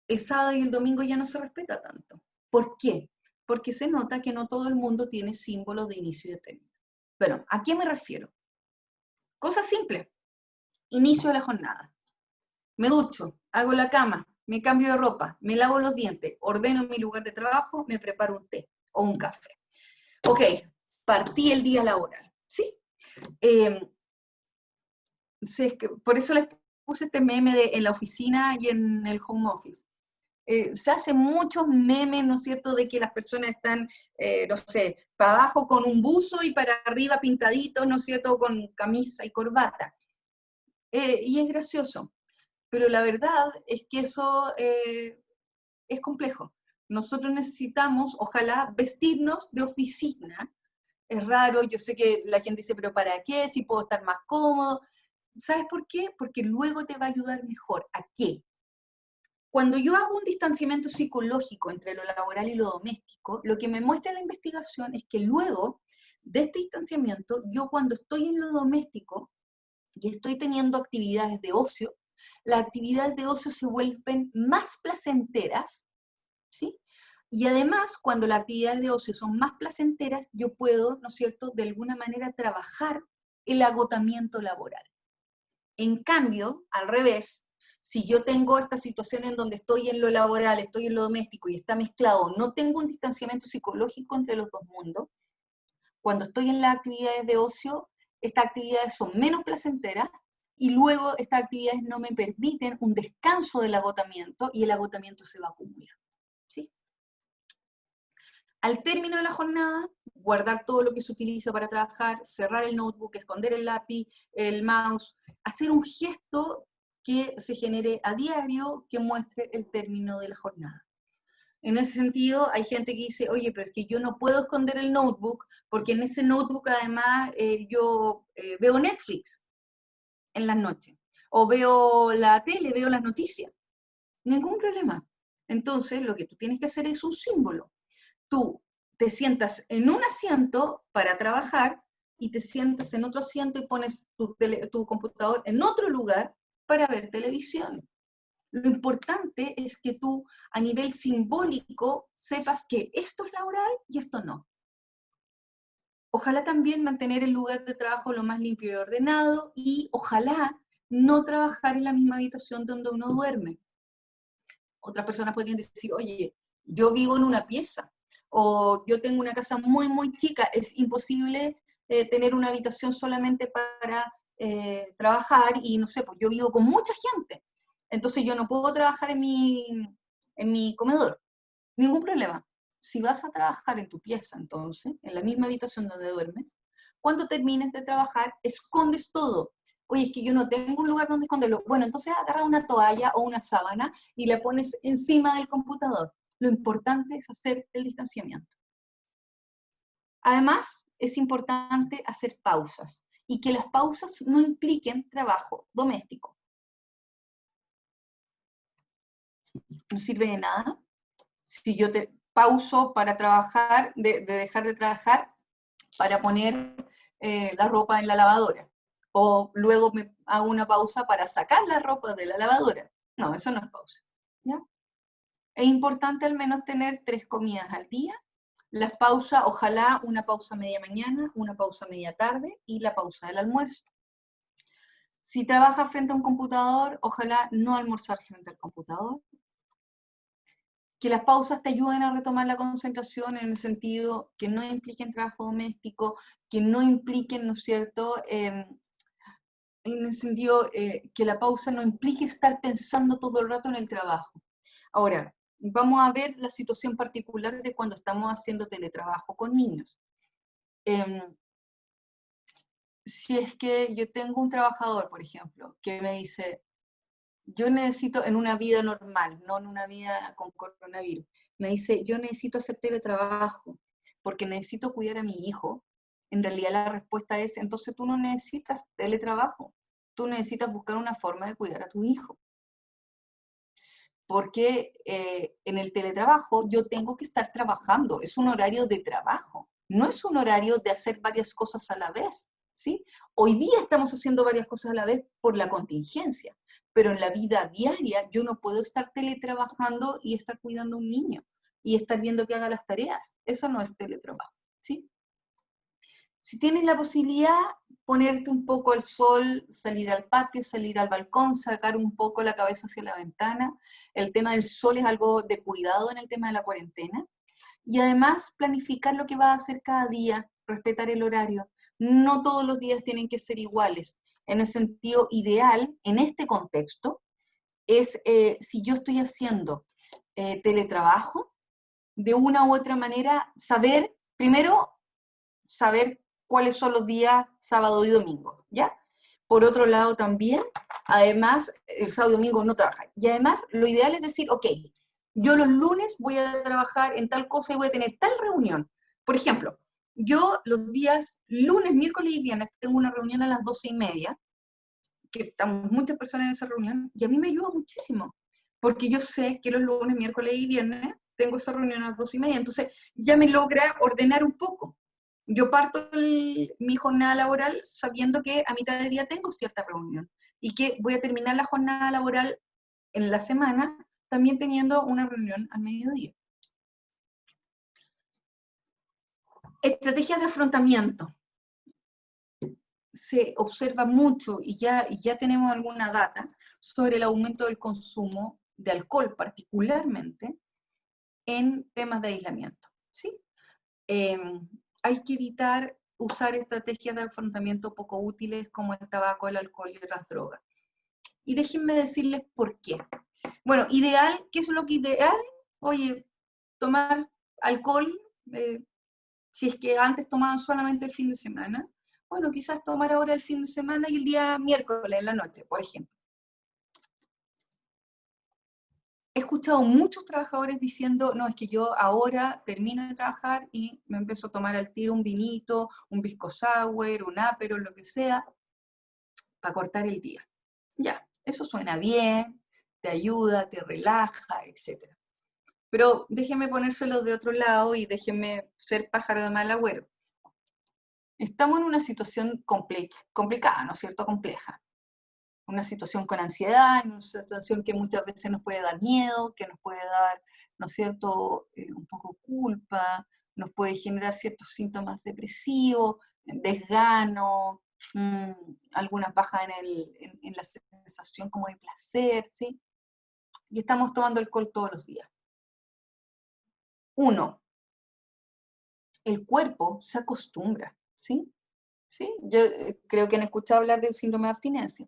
el sábado y el domingo ya no se respeta tanto. ¿Por qué? Porque se nota que no todo el mundo tiene símbolos de inicio y de término. Bueno, ¿a qué me refiero? Cosa simple. Inicio de la jornada. Me ducho, hago la cama, me cambio de ropa, me lavo los dientes, ordeno mi lugar de trabajo, me preparo un té o un café. Ok, partí el día laboral, ¿sí? Por eso les puse este meme en la oficina y en el home office. Se hacen muchos memes, ¿no es cierto?, de que las personas están, no sé, para abajo con un buzo y para arriba pintaditos, ¿no es cierto?, con camisa y corbata. Y es gracioso, pero la verdad es que eso es complejo. Nosotros necesitamos, ojalá, vestirnos de oficina. Es raro, yo sé que la gente dice, pero ¿para qué? Si puedo estar más cómodo. ¿Sabes por qué? Porque luego te va a ayudar mejor. ¿A qué? Cuando yo hago un distanciamiento psicológico entre lo laboral y lo doméstico, lo que me muestra la investigación es que luego de este distanciamiento, yo cuando estoy en lo doméstico y estoy teniendo actividades de ocio, las actividades de ocio se vuelven más placenteras, ¿sí? Y además, cuando las actividades de ocio son más placenteras, yo puedo, ¿no es cierto?, de alguna manera trabajar el agotamiento laboral. En cambio, al revés, si yo tengo esta situación en donde estoy en lo laboral, estoy en lo doméstico y está mezclado, no tengo un distanciamiento psicológico entre los dos mundos, cuando estoy en las actividades de ocio, estas actividades son menos placenteras y luego estas actividades no me permiten un descanso del agotamiento y el agotamiento se va acumulando, ¿sí? Al término de la jornada, guardar todo lo que se utiliza para trabajar, cerrar el notebook, esconder el lápiz, el mouse, hacer un gesto que se genere a diario que muestre el término de la jornada. En ese sentido, hay gente que dice, oye, pero es que yo no puedo esconder el notebook, porque en ese notebook además yo veo Netflix en las noches, o veo la tele, veo las noticias. Ningún problema. Entonces, lo que tú tienes que hacer es un símbolo. Tú te sientas en un asiento para trabajar y te sientas en otro asiento y pones tu computador en otro lugar para ver televisión. Lo importante es que tú a nivel simbólico sepas que esto es laboral y esto no. Ojalá también mantener el lugar de trabajo lo más limpio y ordenado y ojalá no trabajar en la misma habitación donde uno duerme. Otras personas podrían decir, oye, yo vivo en una pieza o yo tengo una casa muy, muy chica, es imposible tener una habitación solamente para trabajar y no sé, pues yo vivo con mucha gente, entonces yo no puedo trabajar en mi comedor. Ningún problema. Si vas a trabajar en tu pieza, entonces, en la misma habitación donde duermes, cuando termines de trabajar, escondes todo. Oye, es que yo no tengo un lugar donde esconderlo. Bueno, entonces agarra una toalla o una sábana y la pones encima del computador. lo importante es hacer el distanciamiento. Además, es importante hacer pausas y que las pausas no impliquen trabajo doméstico. No sirve de nada si yo te pauso para trabajar, de dejar de trabajar para poner la ropa en la lavadora. O luego me hago una pausa para sacar la ropa de la lavadora. No, eso no es pausa. ¿Ya? Es importante al menos tener 3 comidas al día. Las pausas, ojalá una pausa media mañana, una pausa media tarde y la pausa del almuerzo. Si trabajas frente a un computador, ojalá no almorzar frente al computador. Que las pausas te ayuden a retomar la concentración en el sentido que no impliquen trabajo doméstico, que no impliquen, ¿no es cierto?, en el sentido que la pausa no implique estar pensando todo el rato en el trabajo. Ahora, vamos a ver la situación particular de cuando estamos haciendo teletrabajo con niños. Si es que yo tengo un trabajador, por ejemplo, que me dice, yo necesito, en una vida normal, no en una vida con coronavirus, me dice, yo necesito hacer teletrabajo porque necesito cuidar a mi hijo. En realidad la respuesta es, entonces tú no necesitas teletrabajo, tú necesitas buscar una forma de cuidar a tu hijo. Porque en el teletrabajo yo tengo que estar trabajando, es un horario de trabajo, no es un horario de hacer varias cosas a la vez, ¿sí? Hoy día estamos haciendo varias cosas a la vez por la contingencia, pero en la vida diaria yo no puedo estar teletrabajando y estar cuidando a un niño y estar viendo que haga las tareas, eso no es teletrabajo, ¿sí? Si tienes la posibilidad, ponerte un poco al sol, salir al patio, salir al balcón, sacar un poco la cabeza hacia la ventana. El tema del sol es algo de cuidado en el tema de la cuarentena. Y además planificar lo que vas a hacer cada día, respetar el horario. No todos los días tienen que ser iguales. En el sentido ideal, en este contexto, es si yo estoy haciendo teletrabajo, de una u otra manera, saber, primero, saber cuáles son los días sábado y domingo, ¿ya? Por otro lado también, además, el sábado y domingo no trabajar. Y además, lo ideal es decir, ok, yo los lunes voy a trabajar en tal cosa y voy a tener tal reunión. Por ejemplo, yo los días lunes, miércoles y viernes tengo una reunión a las 12:30, que estamos muchas personas en esa reunión, y a mí me ayuda muchísimo, porque yo sé que los lunes, miércoles y viernes tengo esa reunión a las 12:30, entonces ya me logra ordenar un poco. Yo parto mi jornada laboral sabiendo que a mitad del día tengo cierta reunión y que voy a terminar la jornada laboral en la semana también teniendo una reunión al mediodía. Estrategias de afrontamiento. Se observa mucho y ya tenemos alguna data sobre el aumento del consumo de alcohol, particularmente en temas de aislamiento, ¿sí? Hay que evitar usar estrategias de afrontamiento poco útiles como el tabaco, el alcohol y otras drogas. Y déjenme decirles por qué. Bueno, ideal, ¿qué es lo que ideal? Oye, tomar alcohol, si es que antes tomaban solamente el fin de semana, bueno, quizás tomar ahora el fin de semana y el día miércoles en la noche, por ejemplo. He escuchado muchos trabajadores diciendo, no, es que yo ahora termino de trabajar y me empiezo a tomar al tiro un vinito, un pisco sour, un Aperol, lo que sea, para cortar el día. Ya, eso suena bien, te ayuda, te relaja, etc. Pero déjenme ponérselo de otro lado y déjenme ser pájaro de mal agüero. Estamos en una situación complicada, ¿no es cierto? Compleja. Una situación con ansiedad, una situación que muchas veces nos puede dar miedo, que nos puede dar, ¿no es cierto?, un poco culpa, nos puede generar ciertos síntomas depresivos, desgano, algunas bajas en la sensación como de placer, ¿sí? Y estamos tomando alcohol todos los días. Uno, el cuerpo se acostumbra, ¿sí? ¿Sí? Yo creo que han escuchado hablar del síndrome de abstinencia.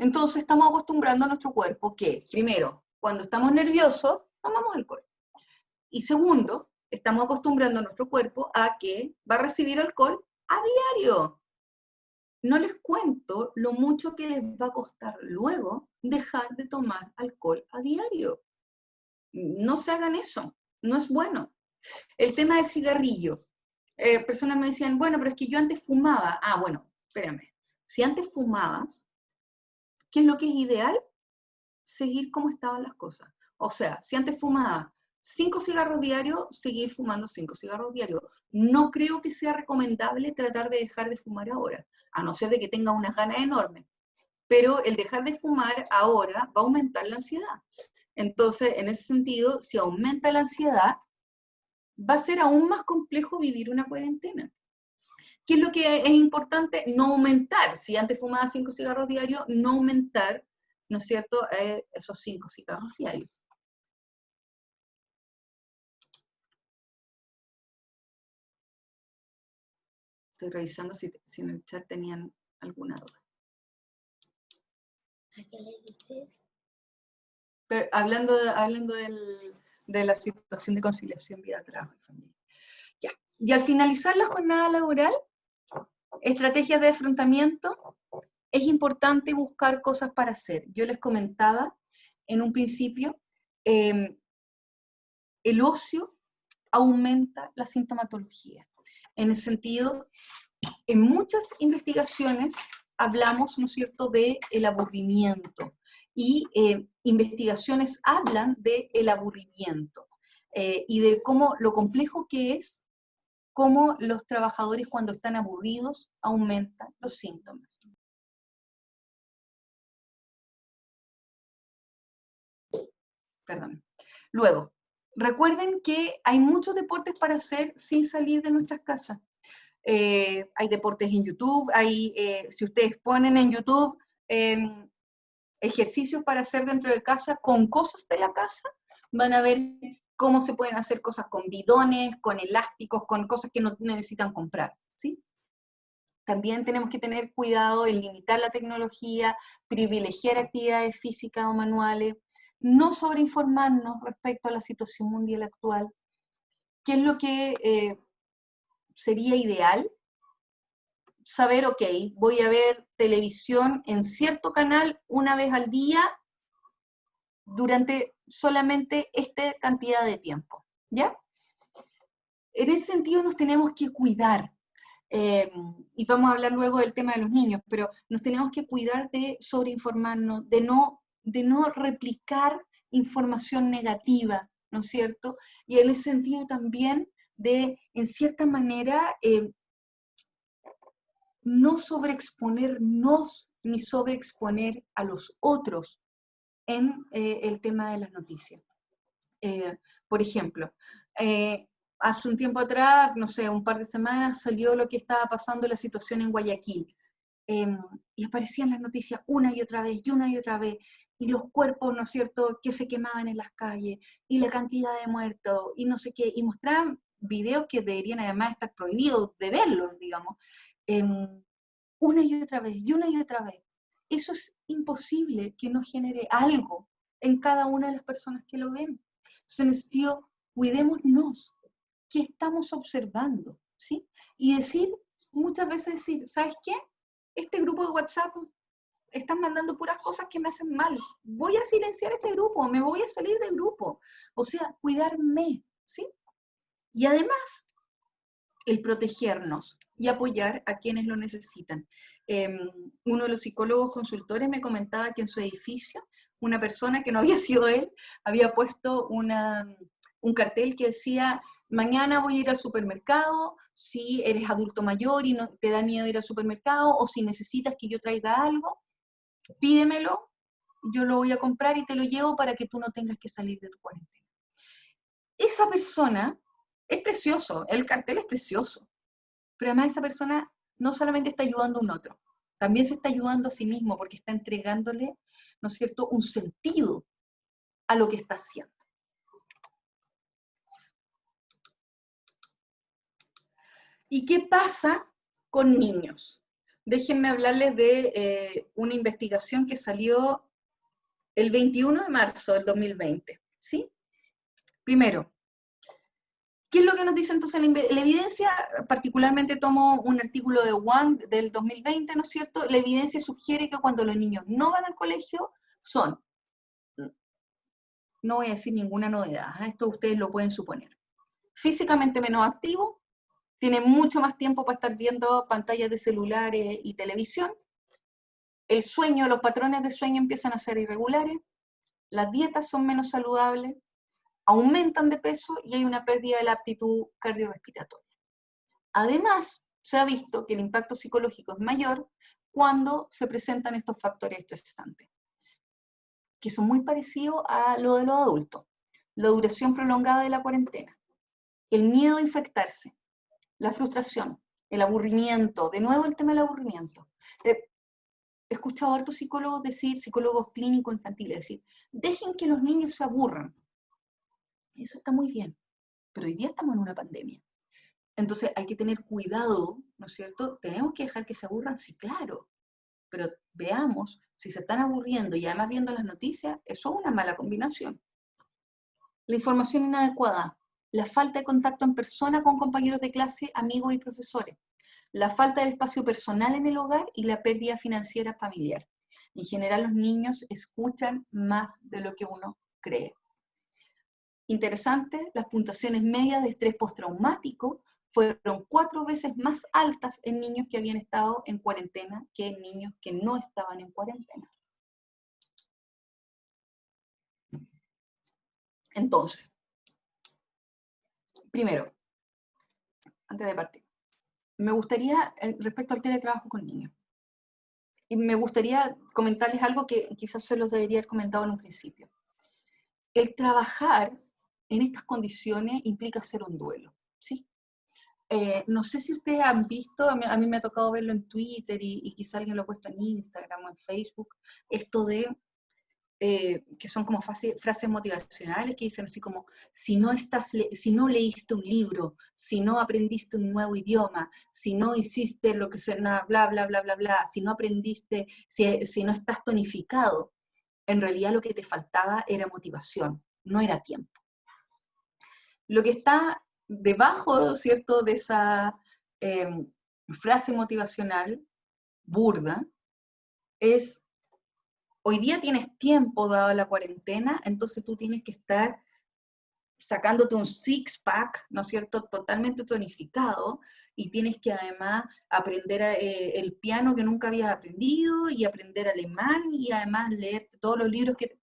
Entonces estamos acostumbrando a nuestro cuerpo que, primero, cuando estamos nerviosos, tomamos alcohol. Y segundo, estamos acostumbrando a nuestro cuerpo a que va a recibir alcohol a diario. No les cuento lo mucho que les va a costar luego dejar de tomar alcohol a diario. No se hagan eso, no es bueno. El tema del cigarrillo. Personas me decían, bueno, pero es que yo antes fumaba. Ah, bueno, espérame. Si antes fumabas, ¿qué es lo que es ideal? Seguir como estaban las cosas. O sea, si antes fumaba 5 cigarros diarios, seguir fumando 5 cigarros diarios. No creo que sea recomendable tratar de dejar de fumar ahora, a no ser de que tenga unas ganas enormes. Pero el dejar de fumar ahora va a aumentar la ansiedad. Entonces, en ese sentido, si aumenta la ansiedad, va a ser aún más complejo vivir una cuarentena. ¿Qué es lo que es importante? No aumentar. Si antes fumaba 5 cigarros diarios, no aumentar, ¿no es cierto?, esos 5 cigarros diarios. Estoy revisando si en el chat tenían alguna duda. ¿A qué le dices? Pero hablando de la situación de conciliación vida, trabajo y familia. Ya. Y al finalizar la jornada laboral, estrategias de afrontamiento, es importante buscar cosas para hacer. Yo les comentaba en un principio, el ocio aumenta la sintomatología. En ese sentido, en muchas investigaciones hablamos, ¿no es cierto?, del aburrimiento. Y investigaciones hablan del aburrimiento y de cómo lo complejo que es cómo los trabajadores cuando están aburridos aumentan los síntomas. Perdón. Luego, recuerden que hay muchos deportes para hacer sin salir de nuestras casas. Hay deportes en YouTube, si ustedes ponen en YouTube ejercicios para hacer dentro de casa con cosas de la casa, van a ver cómo se pueden hacer cosas con bidones, con elásticos, con cosas que no necesitan comprar, ¿sí? También tenemos que tener cuidado en limitar la tecnología, privilegiar actividades físicas o manuales, no sobreinformarnos respecto a la situación mundial actual. ¿Qué es lo que sería ideal? Saber, ok, voy a ver televisión en cierto canal una vez al día durante solamente esta cantidad de tiempo, ¿ya? En ese sentido nos tenemos que cuidar, y vamos a hablar luego del tema de los niños, pero nos tenemos que cuidar de sobreinformarnos, de no replicar información negativa, ¿no es cierto? Y en ese sentido también de, en cierta manera, no sobreexponernos ni sobreexponer a los otros en el tema de las noticias. Por ejemplo, hace un tiempo atrás, no sé, un par de semanas, salió lo que estaba pasando, la situación en Guayaquil. Y aparecían las noticias una y otra vez, y los cuerpos, ¿no es cierto?, que se quemaban en las calles, y la cantidad de muertos, y no sé qué, y mostraban videos que deberían además estar prohibidos de verlos, digamos, una y otra vez, y una y otra vez. Eso es imposible que no genere algo en cada una de las personas que lo ven. Entonces, en ese sentido, cuidémonos, ¿qué estamos observando? ¿Sí? Y muchas veces decir, ¿sabes qué? Este grupo de WhatsApp están mandando puras cosas que me hacen mal. Voy a silenciar este grupo, me voy a salir del grupo. O sea, cuidarme, ¿sí? Y además, el protegernos y apoyar a quienes lo necesitan. Uno de los psicólogos consultores me comentaba que en su edificio, una persona que no había sido él, había puesto un cartel que decía, mañana voy a ir al supermercado, si eres adulto mayor y no te da miedo ir al supermercado, o si necesitas que yo traiga algo, pídemelo, yo lo voy a comprar y te lo llevo para que tú no tengas que salir de tu cuarentena. Esa persona es precioso, el cartel es precioso, pero además esa persona no solamente está ayudando a un otro, también se está ayudando a sí mismo porque está entregándole, ¿no es cierto?, un sentido a lo que está haciendo. ¿Y qué pasa con niños? Déjenme hablarles de una investigación que salió el 21 de marzo del 2020, ¿sí? Primero, ¿qué es lo que nos dice entonces la evidencia? Particularmente tomo un artículo de Wang del 2020, ¿no es cierto? La evidencia sugiere que cuando los niños no van al colegio son no voy a decir ninguna novedad, esto ustedes lo pueden suponer. Físicamente menos activo, tiene mucho más tiempo para estar viendo pantallas de celulares y televisión, el sueño, los patrones de sueño empiezan a ser irregulares, las dietas son menos saludables, aumentan de peso y hay una pérdida de la aptitud cardiorrespiratoria. Además, se ha visto que el impacto psicológico es mayor cuando se presentan estos factores estresantes, que son muy parecidos a lo de los adultos. La duración prolongada de la cuarentena, el miedo a infectarse, la frustración, el aburrimiento, de nuevo el tema del aburrimiento. He escuchado a hartos psicólogos decir, psicólogos clínicos infantiles, decir, dejen que los niños se aburran. Eso está muy bien, pero hoy día estamos en una pandemia. Entonces hay que tener cuidado, ¿no es cierto? ¿Tenemos que dejar que se aburran? Sí, claro. Pero veamos, si se están aburriendo y además viendo las noticias, eso es una mala combinación. La información inadecuada, la falta de contacto en persona con compañeros de clase, amigos y profesores, la falta de espacio personal en el hogar y la pérdida financiera familiar. En general, los niños escuchan más de lo que uno cree. Interesante, las puntuaciones medias de estrés postraumático fueron 4 veces más altas en niños que habían estado en cuarentena que en niños que no estaban en cuarentena. Entonces, primero, antes de partir, me gustaría, respecto al teletrabajo con niños, y me gustaría comentarles algo que quizás se los debería haber comentado en un principio. El trabajar en estas condiciones implica hacer un duelo, ¿sí? No sé si ustedes han visto, a mí me ha tocado verlo en Twitter y quizá alguien lo ha puesto en Instagram o en Facebook, esto de, que son como frases motivacionales que dicen así como, si no leíste un libro, si no aprendiste un nuevo idioma, si no hiciste lo que sea, bla, bla, bla, bla, bla, si no aprendiste, si no estás tonificado, en realidad lo que te faltaba era motivación, no era tiempo. Lo que está debajo, ¿cierto?, de esa frase motivacional burda es, hoy día tienes tiempo dado la cuarentena, entonces tú tienes que estar sacándote un six-pack, ¿no es cierto?, totalmente tonificado, y tienes que además aprender el piano que nunca habías aprendido, y aprender alemán, y además leer todos los libros que...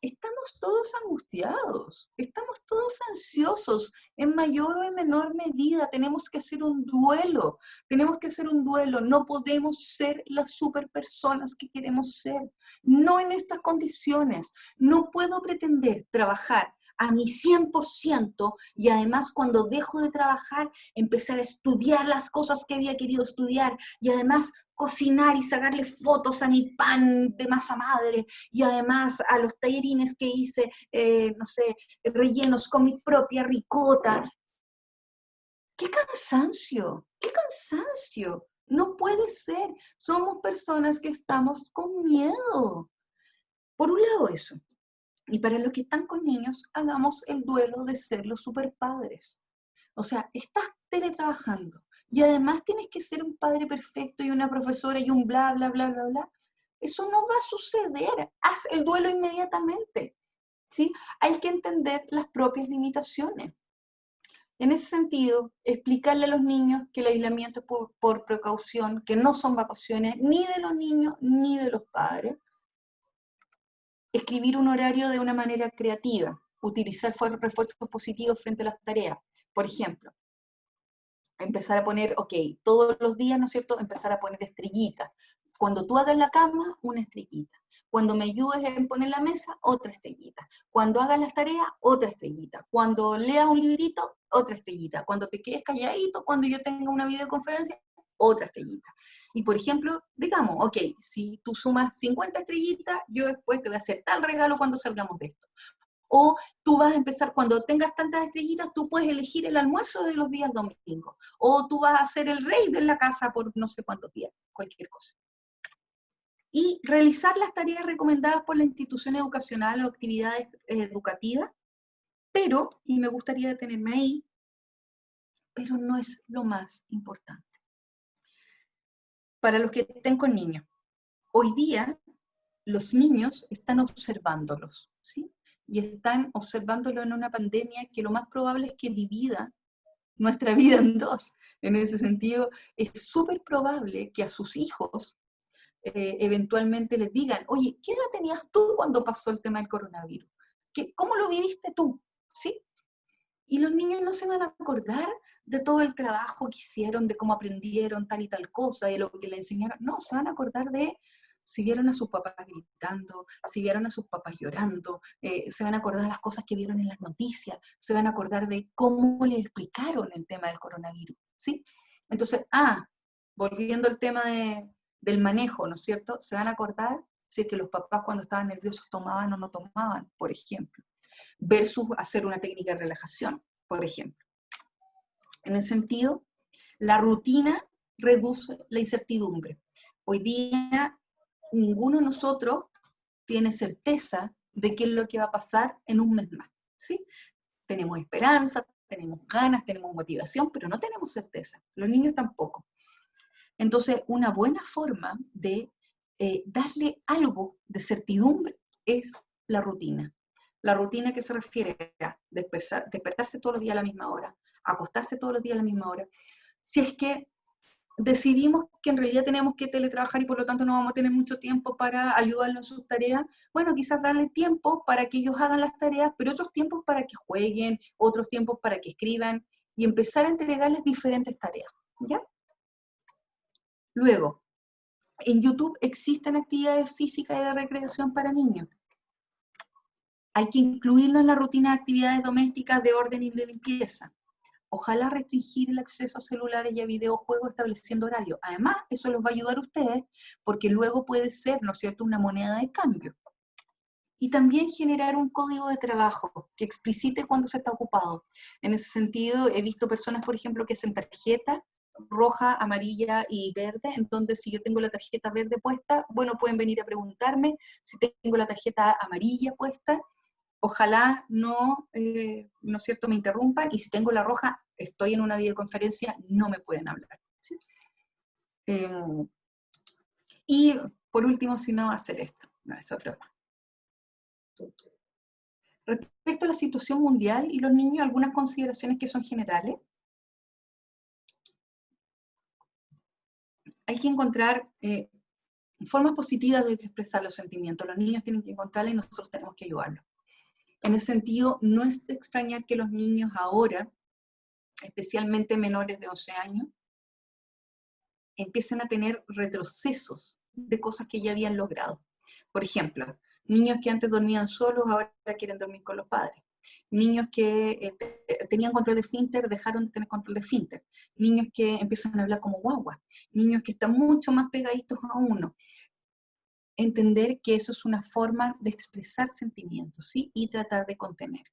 Estamos todos angustiados, estamos todos ansiosos, en mayor o en menor medida. Tenemos que hacer un duelo, no podemos ser las superpersonas que queremos ser, no en estas condiciones. No puedo pretender trabajar a mi 100% y además cuando dejo de trabajar empezar a estudiar las cosas que había querido estudiar y además cocinar y sacarle fotos a mi pan de masa madre y además a los tallarines que hice, no sé, rellenos con mi propia ricota. ¡Qué cansancio! ¡Qué cansancio! No puede ser. Somos personas que estamos con miedo. Por un lado eso. Y para los que están con niños, hagamos el duelo de ser los superpadres. O sea, estás teletrabajando y además tienes que ser un padre perfecto y una profesora y un bla, bla, bla, bla, bla. Eso no va a suceder. Haz el duelo inmediatamente, ¿sí? Hay que entender las propias limitaciones. En ese sentido, explicarle a los niños que el aislamiento es por precaución, que no son vacaciones ni de los niños ni de los padres. Escribir un horario de una manera creativa, utilizar refuerzos positivos frente a las tareas. Por ejemplo, empezar a poner, ok, todos los días, ¿no es cierto?, empezar a poner estrellitas. Cuando tú hagas la cama, una estrellita. Cuando me ayudes en poner la mesa, otra estrellita. Cuando hagas las tareas, otra estrellita. Cuando leas un librito, otra estrellita. Cuando te quedes calladito, cuando yo tenga una videoconferencia, otra estrellita. Y por ejemplo, digamos, ok, si tú sumas 50 estrellitas, yo después te voy a hacer tal regalo cuando salgamos de esto. O tú vas a empezar, cuando tengas tantas estrellitas, tú puedes elegir el almuerzo de los días domingos. O tú vas a ser el rey de la casa por no sé cuántos días, cualquier cosa. Y realizar las tareas recomendadas por la institución educacional o actividades educativas, pero, y me gustaría detenerme ahí, pero no es lo más importante. Para los que estén con niños, hoy día los niños están observándolos, ¿sí? y están observándolo en una pandemia que lo más probable es que divida nuestra vida en dos. En ese sentido, es súper probable que a sus hijos eventualmente les digan, oye, ¿qué edad tenías tú cuando pasó el tema del coronavirus? ¿Cómo lo viviste tú? ¿Sí? Y los niños no se van a acordar de todo el trabajo que hicieron, de cómo aprendieron tal y tal cosa, de lo que le enseñaron. No, se van a acordar de si vieron a sus papás gritando, si vieron a sus papás llorando, se van a acordar de las cosas que vieron en las noticias, se van a acordar de cómo les explicaron el tema del coronavirus, ¿sí? Entonces, volviendo al tema del manejo, ¿no es cierto? Se van a acordar si es que los papás cuando estaban nerviosos tomaban o no tomaban, por ejemplo, versus hacer una técnica de relajación, por ejemplo. En ese sentido, la rutina reduce la incertidumbre. Hoy día, ninguno de nosotros tiene certeza de qué es lo que va a pasar en un mes más, ¿sí? Tenemos esperanza, tenemos ganas, tenemos motivación, pero no tenemos certeza. Los niños tampoco. Entonces, una buena forma de darle algo de certidumbre es la rutina. La rutina que se refiere a despertarse todos los días a la misma hora, acostarse todos los días a la misma hora. Si es que decidimos que en realidad tenemos que teletrabajar y por lo tanto no vamos a tener mucho tiempo para ayudarlos en sus tareas, bueno, quizás darle tiempo para que ellos hagan las tareas, pero otros tiempos para que jueguen, otros tiempos para que escriban y empezar a entregarles diferentes tareas, ¿ya? Luego, en YouTube existen actividades físicas y de recreación para niños. Hay que incluirlo en la rutina de actividades domésticas de orden y de limpieza. Ojalá restringir el acceso a celulares y a videojuegos estableciendo horarios. Además, eso los va a ayudar a ustedes porque luego puede ser, ¿no es cierto?, una moneda de cambio. Y también generar un código de trabajo que explicite cuándo se está ocupado. En ese sentido, he visto personas, por ejemplo, que hacen tarjeta roja, amarilla y verde, entonces si yo tengo la tarjeta verde puesta, bueno, pueden venir a preguntarme si tengo la tarjeta amarilla puesta, ojalá no, ¿no es cierto?, me interrumpan, y si tengo la roja, estoy en una videoconferencia, no me pueden hablar, ¿sí? Y por último, si no, hacer esto, no, es otro tema. Respecto a la situación mundial y los niños, algunas consideraciones que son generales. Hay que encontrar formas positivas de expresar los sentimientos. Los niños tienen que encontrarlas y nosotros tenemos que ayudarlos. En ese sentido, no es de extrañar que los niños ahora, especialmente menores de 11 años, empiecen a tener retrocesos de cosas que ya habían logrado. Por ejemplo, niños que antes dormían solos, ahora quieren dormir con los padres. Niños que tenían control de esfínter, dejaron de tener control de esfínter. Niños que empiezan a hablar como guagua. Niños que están mucho más pegaditos a uno. Entender que eso es una forma de expresar sentimientos, ¿sí? Y tratar de contener.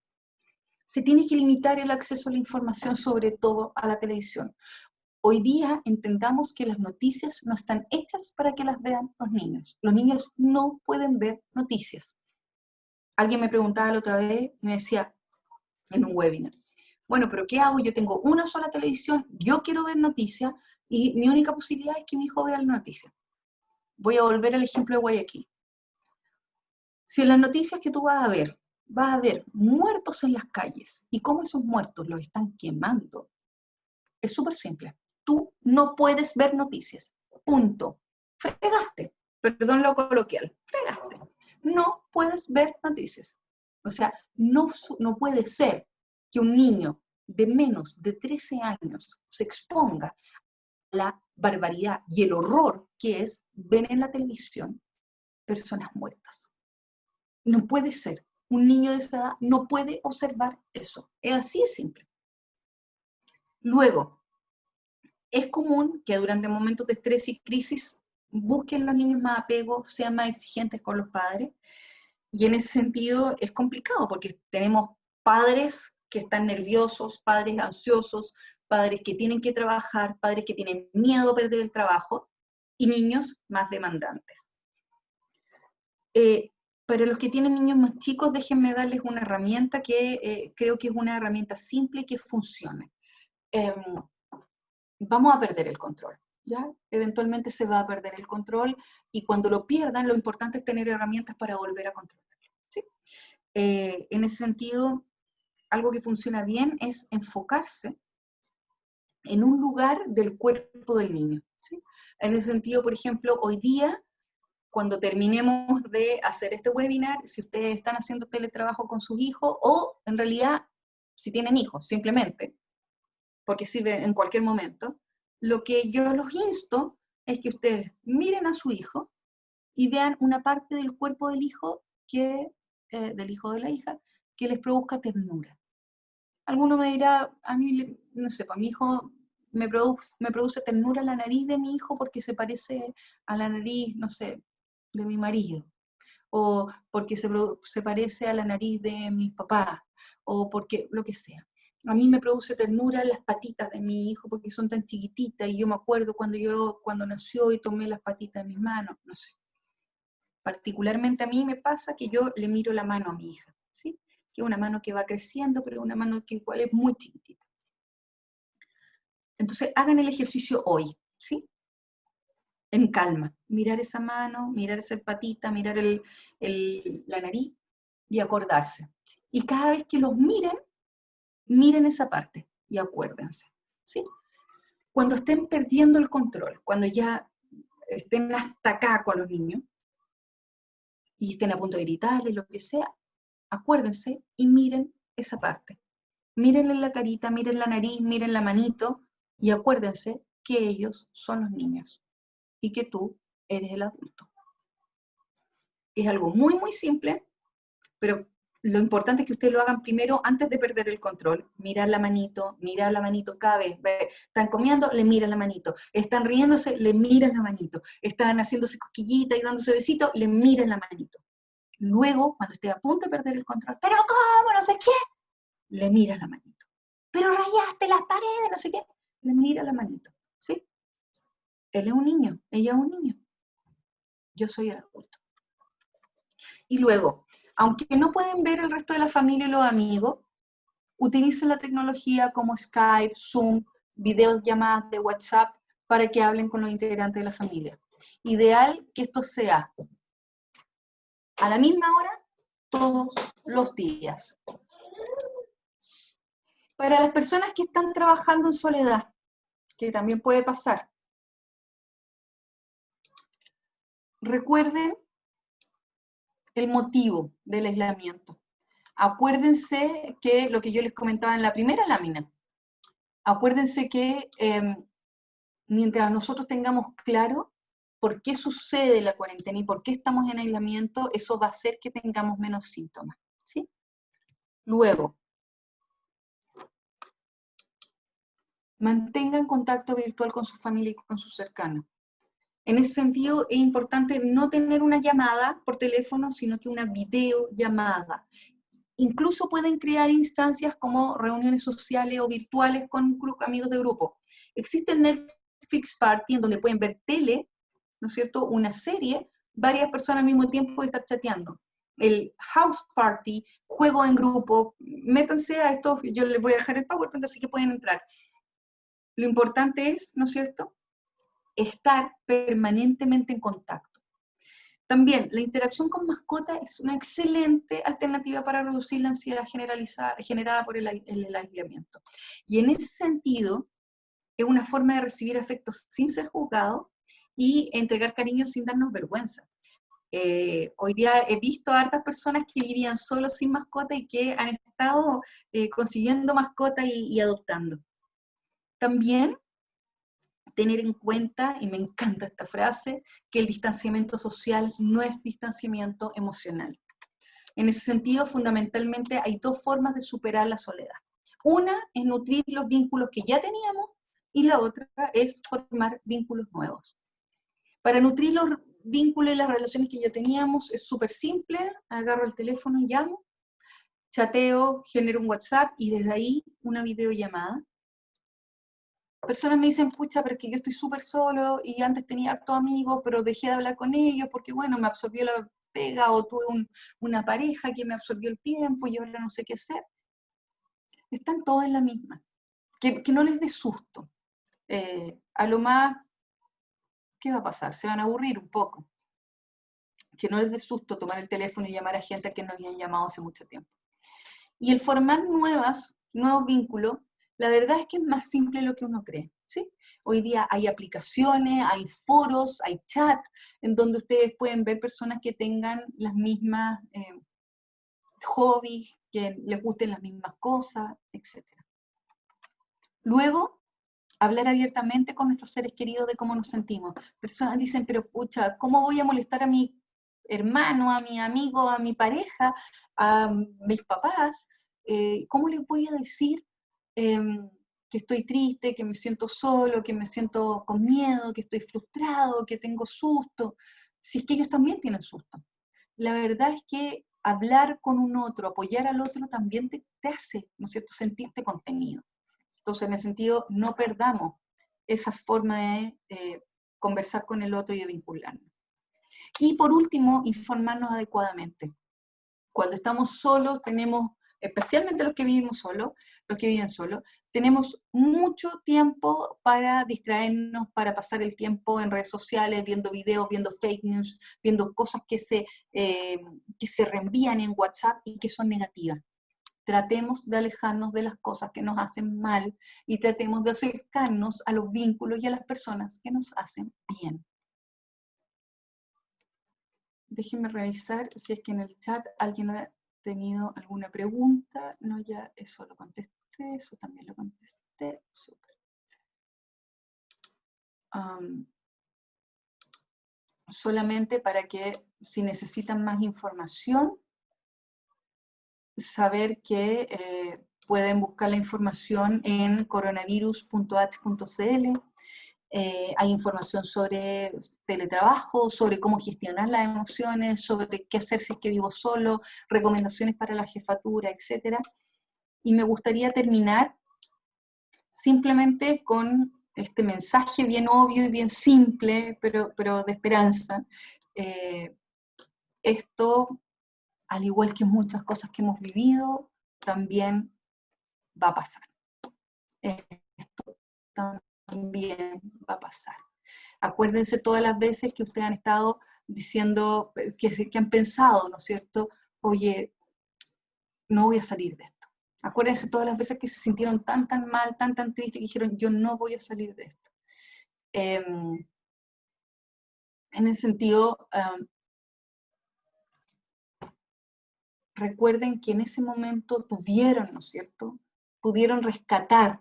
Se tiene que limitar el acceso a la información, sobre todo a la televisión. Hoy día entendamos que las noticias no están hechas para que las vean los niños. Los niños no pueden ver noticias. Alguien me preguntaba la otra vez y me decía en un webinar, bueno, pero ¿qué hago? Yo tengo una sola televisión, yo quiero ver noticias y mi única posibilidad es que mi hijo vea las noticias. Voy a volver al ejemplo de Guayaquil. Si en las noticias que tú vas a ver muertos en las calles y cómo esos muertos los están quemando, es súper simple. Tú no puedes ver noticias. Punto. Fregaste. Perdón lo coloquial. Fregaste. No puedes ver noticias. O sea, no puede ser que un niño de menos de 13 años se exponga a la barbaridad y el horror que es ver en la televisión personas muertas. No puede ser. Un niño de esa edad no puede observar eso. Es así de simple. Luego, es común que durante momentos de estrés y crisis busquen los niños más apego, sean más exigentes con los padres. Y en ese sentido es complicado porque tenemos padres que están nerviosos, padres ansiosos, padres que tienen que trabajar, padres que tienen miedo a perder el trabajo y niños más demandantes. Para los que tienen niños más chicos, déjenme darles una herramienta que creo que es una herramienta simple y que funciona. Vamos a perder el control, ¿ya? Eventualmente se va a perder el control y cuando lo pierdan, lo importante es tener herramientas para volver a controlarlo, ¿sí? En ese sentido, algo que funciona bien es enfocarse en un lugar del cuerpo del niño, ¿sí? En ese sentido, por ejemplo, hoy día, cuando terminemos de hacer este webinar, si ustedes están haciendo teletrabajo con sus hijos, o en realidad, si tienen hijos, simplemente, porque sirve en cualquier momento, lo que yo los insto es que ustedes miren a su hijo y vean una parte del cuerpo del hijo del hijo o de la hija, que les produzca ternura. Alguno me dirá, a mí, no sé, para mi hijo me produce ternura la nariz de mi hijo porque se parece a la nariz, no sé, de mi marido, o porque se parece a la nariz de mis papás, o porque lo que sea. A mí me produce ternura las patitas de mi hijo porque son tan chiquititas y yo me acuerdo cuando nació y tomé las patitas en mis manos, no sé. Particularmente a mí me pasa que yo le miro la mano a mi hija, ¿sí? Que es una mano que va creciendo, pero una mano que igual es muy chiquitita. Entonces hagan el ejercicio hoy, ¿sí? En calma. Mirar esa mano, mirar esa patita, mirar la nariz y acordarse. ¿Sí? Y cada vez que los miren esa parte y acuérdense, ¿sí? Cuando estén perdiendo el control, cuando ya estén hasta acá con los niños y estén a punto de gritarle, lo que sea, acuérdense y miren esa parte. Mírenle la carita, miren la nariz, miren la manito y acuérdense que ellos son los niños y que tú eres el adulto. Es algo muy, muy simple, pero lo importante es que ustedes lo hagan primero antes de perder el control. Mirar la manito cada vez. Están comiendo, le miran la manito. Están riéndose, le miran la manito. Están haciéndose cosquillitas y dándose besitos, le miran la manito. Luego, cuando esté a punto de perder el control, pero ¿cómo? No sé qué, le miras la manito. Pero rayaste las paredes, no sé qué, le mira la manito. ¿Sí? Él es un niño, ella es un niño. Yo soy el adulto. Y luego, aunque no pueden ver el resto de la familia y los amigos, utilicen la tecnología como Skype, Zoom, videollamadas de WhatsApp para que hablen con los integrantes de la familia. Ideal que esto sea a la misma hora todos los días. Para las personas que están trabajando en soledad, que también puede pasar, recuerden el motivo del aislamiento. Acuérdense que lo que yo les comentaba en la primera lámina, acuérdense que mientras nosotros tengamos claro por qué sucede la cuarentena y por qué estamos en aislamiento, eso va a hacer que tengamos menos síntomas, ¿sí? Luego, mantengan contacto virtual con su familia y con sus cercanos. En ese sentido, es importante no tener una llamada por teléfono, sino que una videollamada. Incluso pueden crear instancias como reuniones sociales o virtuales con amigos de grupo. Existe el Netflix Party, en donde pueden ver tele, ¿no es cierto?, una serie, varias personas al mismo tiempo y estar chateando. El House Party, juego en grupo, métanse a esto, yo les voy a dejar el PowerPoint, así que pueden entrar. Lo importante es, ¿no es cierto?, estar permanentemente en contacto. También, la interacción con mascotas es una excelente alternativa para reducir la ansiedad generada por el aislamiento. Y en ese sentido, es una forma de recibir afectos sin ser juzgado y entregar cariño sin darnos vergüenza. Hoy día he visto a hartas personas que vivían solos sin mascota y que han estado consiguiendo mascotas y adoptando. También tener en cuenta, y me encanta esta frase, que el distanciamiento social no es distanciamiento emocional. En ese sentido, fundamentalmente, hay dos formas de superar la soledad. Una es nutrir los vínculos que ya teníamos y la otra es formar vínculos nuevos. Para nutrir los vínculos y las relaciones que ya teníamos es súper simple, agarro el teléfono y llamo, chateo, genero un WhatsApp y desde ahí una videollamada. Personas me dicen, pucha, pero es que yo estoy súper solo y antes tenía hartos amigos, pero dejé de hablar con ellos porque, bueno, me absorbió la pega o tuve una pareja que me absorbió el tiempo y ahora no sé qué hacer. Están todos en la misma. Que no les dé susto. A lo más, ¿qué va a pasar? Se van a aburrir un poco. que no les dé susto tomar el teléfono y llamar a gente a que nos habían llamado hace mucho tiempo. Y el formar nuevos vínculos, la verdad es que es más simple de lo que uno cree, ¿sí? Hoy día hay aplicaciones, hay foros, hay chat, en donde ustedes pueden ver personas que tengan las mismas hobbies, que les gusten las mismas cosas, etc. Luego, hablar abiertamente con nuestros seres queridos de cómo nos sentimos. Personas dicen, pero pucha, ¿cómo voy a molestar a mi hermano, a mi amigo, a mi pareja, a mis papás? ¿Cómo les voy a decir que estoy triste, que me siento solo, que me siento con miedo, que estoy frustrado, que tengo susto? Si es que ellos también tienen susto. La verdad es que hablar con un otro, apoyar al otro, también te hace, ¿no es cierto?, sentirte contenido. Entonces, en ese sentido, no perdamos esa forma de conversar con el otro y de vincularnos. Y por último, informarnos adecuadamente. Cuando estamos solos, tenemos, especialmente los que vivimos solos, los que viven solos, tenemos mucho tiempo para distraernos, para pasar el tiempo en redes sociales, viendo videos, viendo fake news, viendo cosas que se reenvían en WhatsApp y que son negativas. Tratemos de alejarnos de las cosas que nos hacen mal y tratemos de acercarnos a los vínculos y a las personas que nos hacen bien. Déjenme revisar si es que en el chat alguien ha tenido alguna pregunta. No, ya eso lo contesté, eso también lo contesté. Súper. Solamente para que si necesitan más información, saber que pueden buscar la información en coronavirus.h.cl. Hay información sobre teletrabajo, sobre cómo gestionar las emociones, sobre qué hacer si es que vivo solo, recomendaciones para la jefatura, etc. Y me gustaría terminar simplemente con este mensaje bien obvio y bien simple, pero de esperanza. Esto, al igual que muchas cosas que hemos vivido, también va a pasar. Esto también va a pasar. Acuérdense todas las veces que ustedes han estado diciendo, que han pensado, ¿no es cierto? Oye, no voy a salir de esto. Acuérdense todas las veces que se sintieron tan mal, tan tristes, que dijeron, yo no voy a salir de esto. En ese sentido, recuerden que en ese momento tuvieron, ¿no es cierto?, pudieron rescatar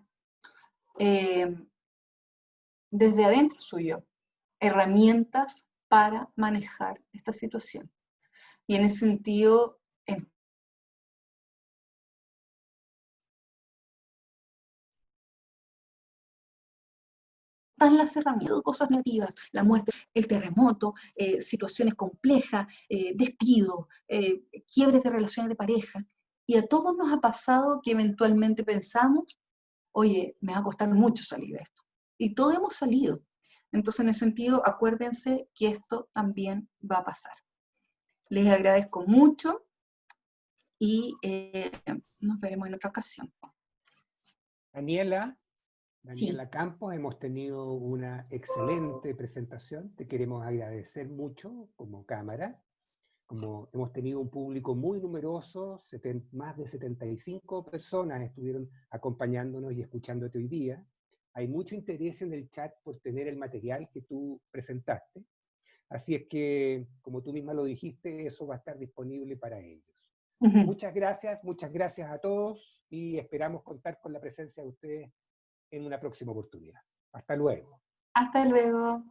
desde adentro suyo herramientas para manejar esta situación. Y en ese sentido, están las herramientas, cosas negativas, la muerte, el terremoto, situaciones complejas, despidos, quiebres de relaciones de pareja. Y a todos nos ha pasado que eventualmente pensamos, oye, me va a costar mucho salir de esto. Y todos hemos salido. Entonces, en ese sentido, acuérdense que esto también va a pasar. Les agradezco mucho y nos veremos en otra ocasión. Daniela Sí. Campos, hemos tenido una excelente presentación. Te queremos agradecer mucho como cámara. Como hemos tenido un público muy numeroso, más de 75 personas estuvieron acompañándonos y escuchándote hoy día. Hay mucho interés en el chat por tener el material que tú presentaste. Así es que, como tú misma lo dijiste, eso va a estar disponible para ellos. Muchas gracias a todos y esperamos contar con la presencia de ustedes en una próxima oportunidad. Hasta luego. Hasta luego.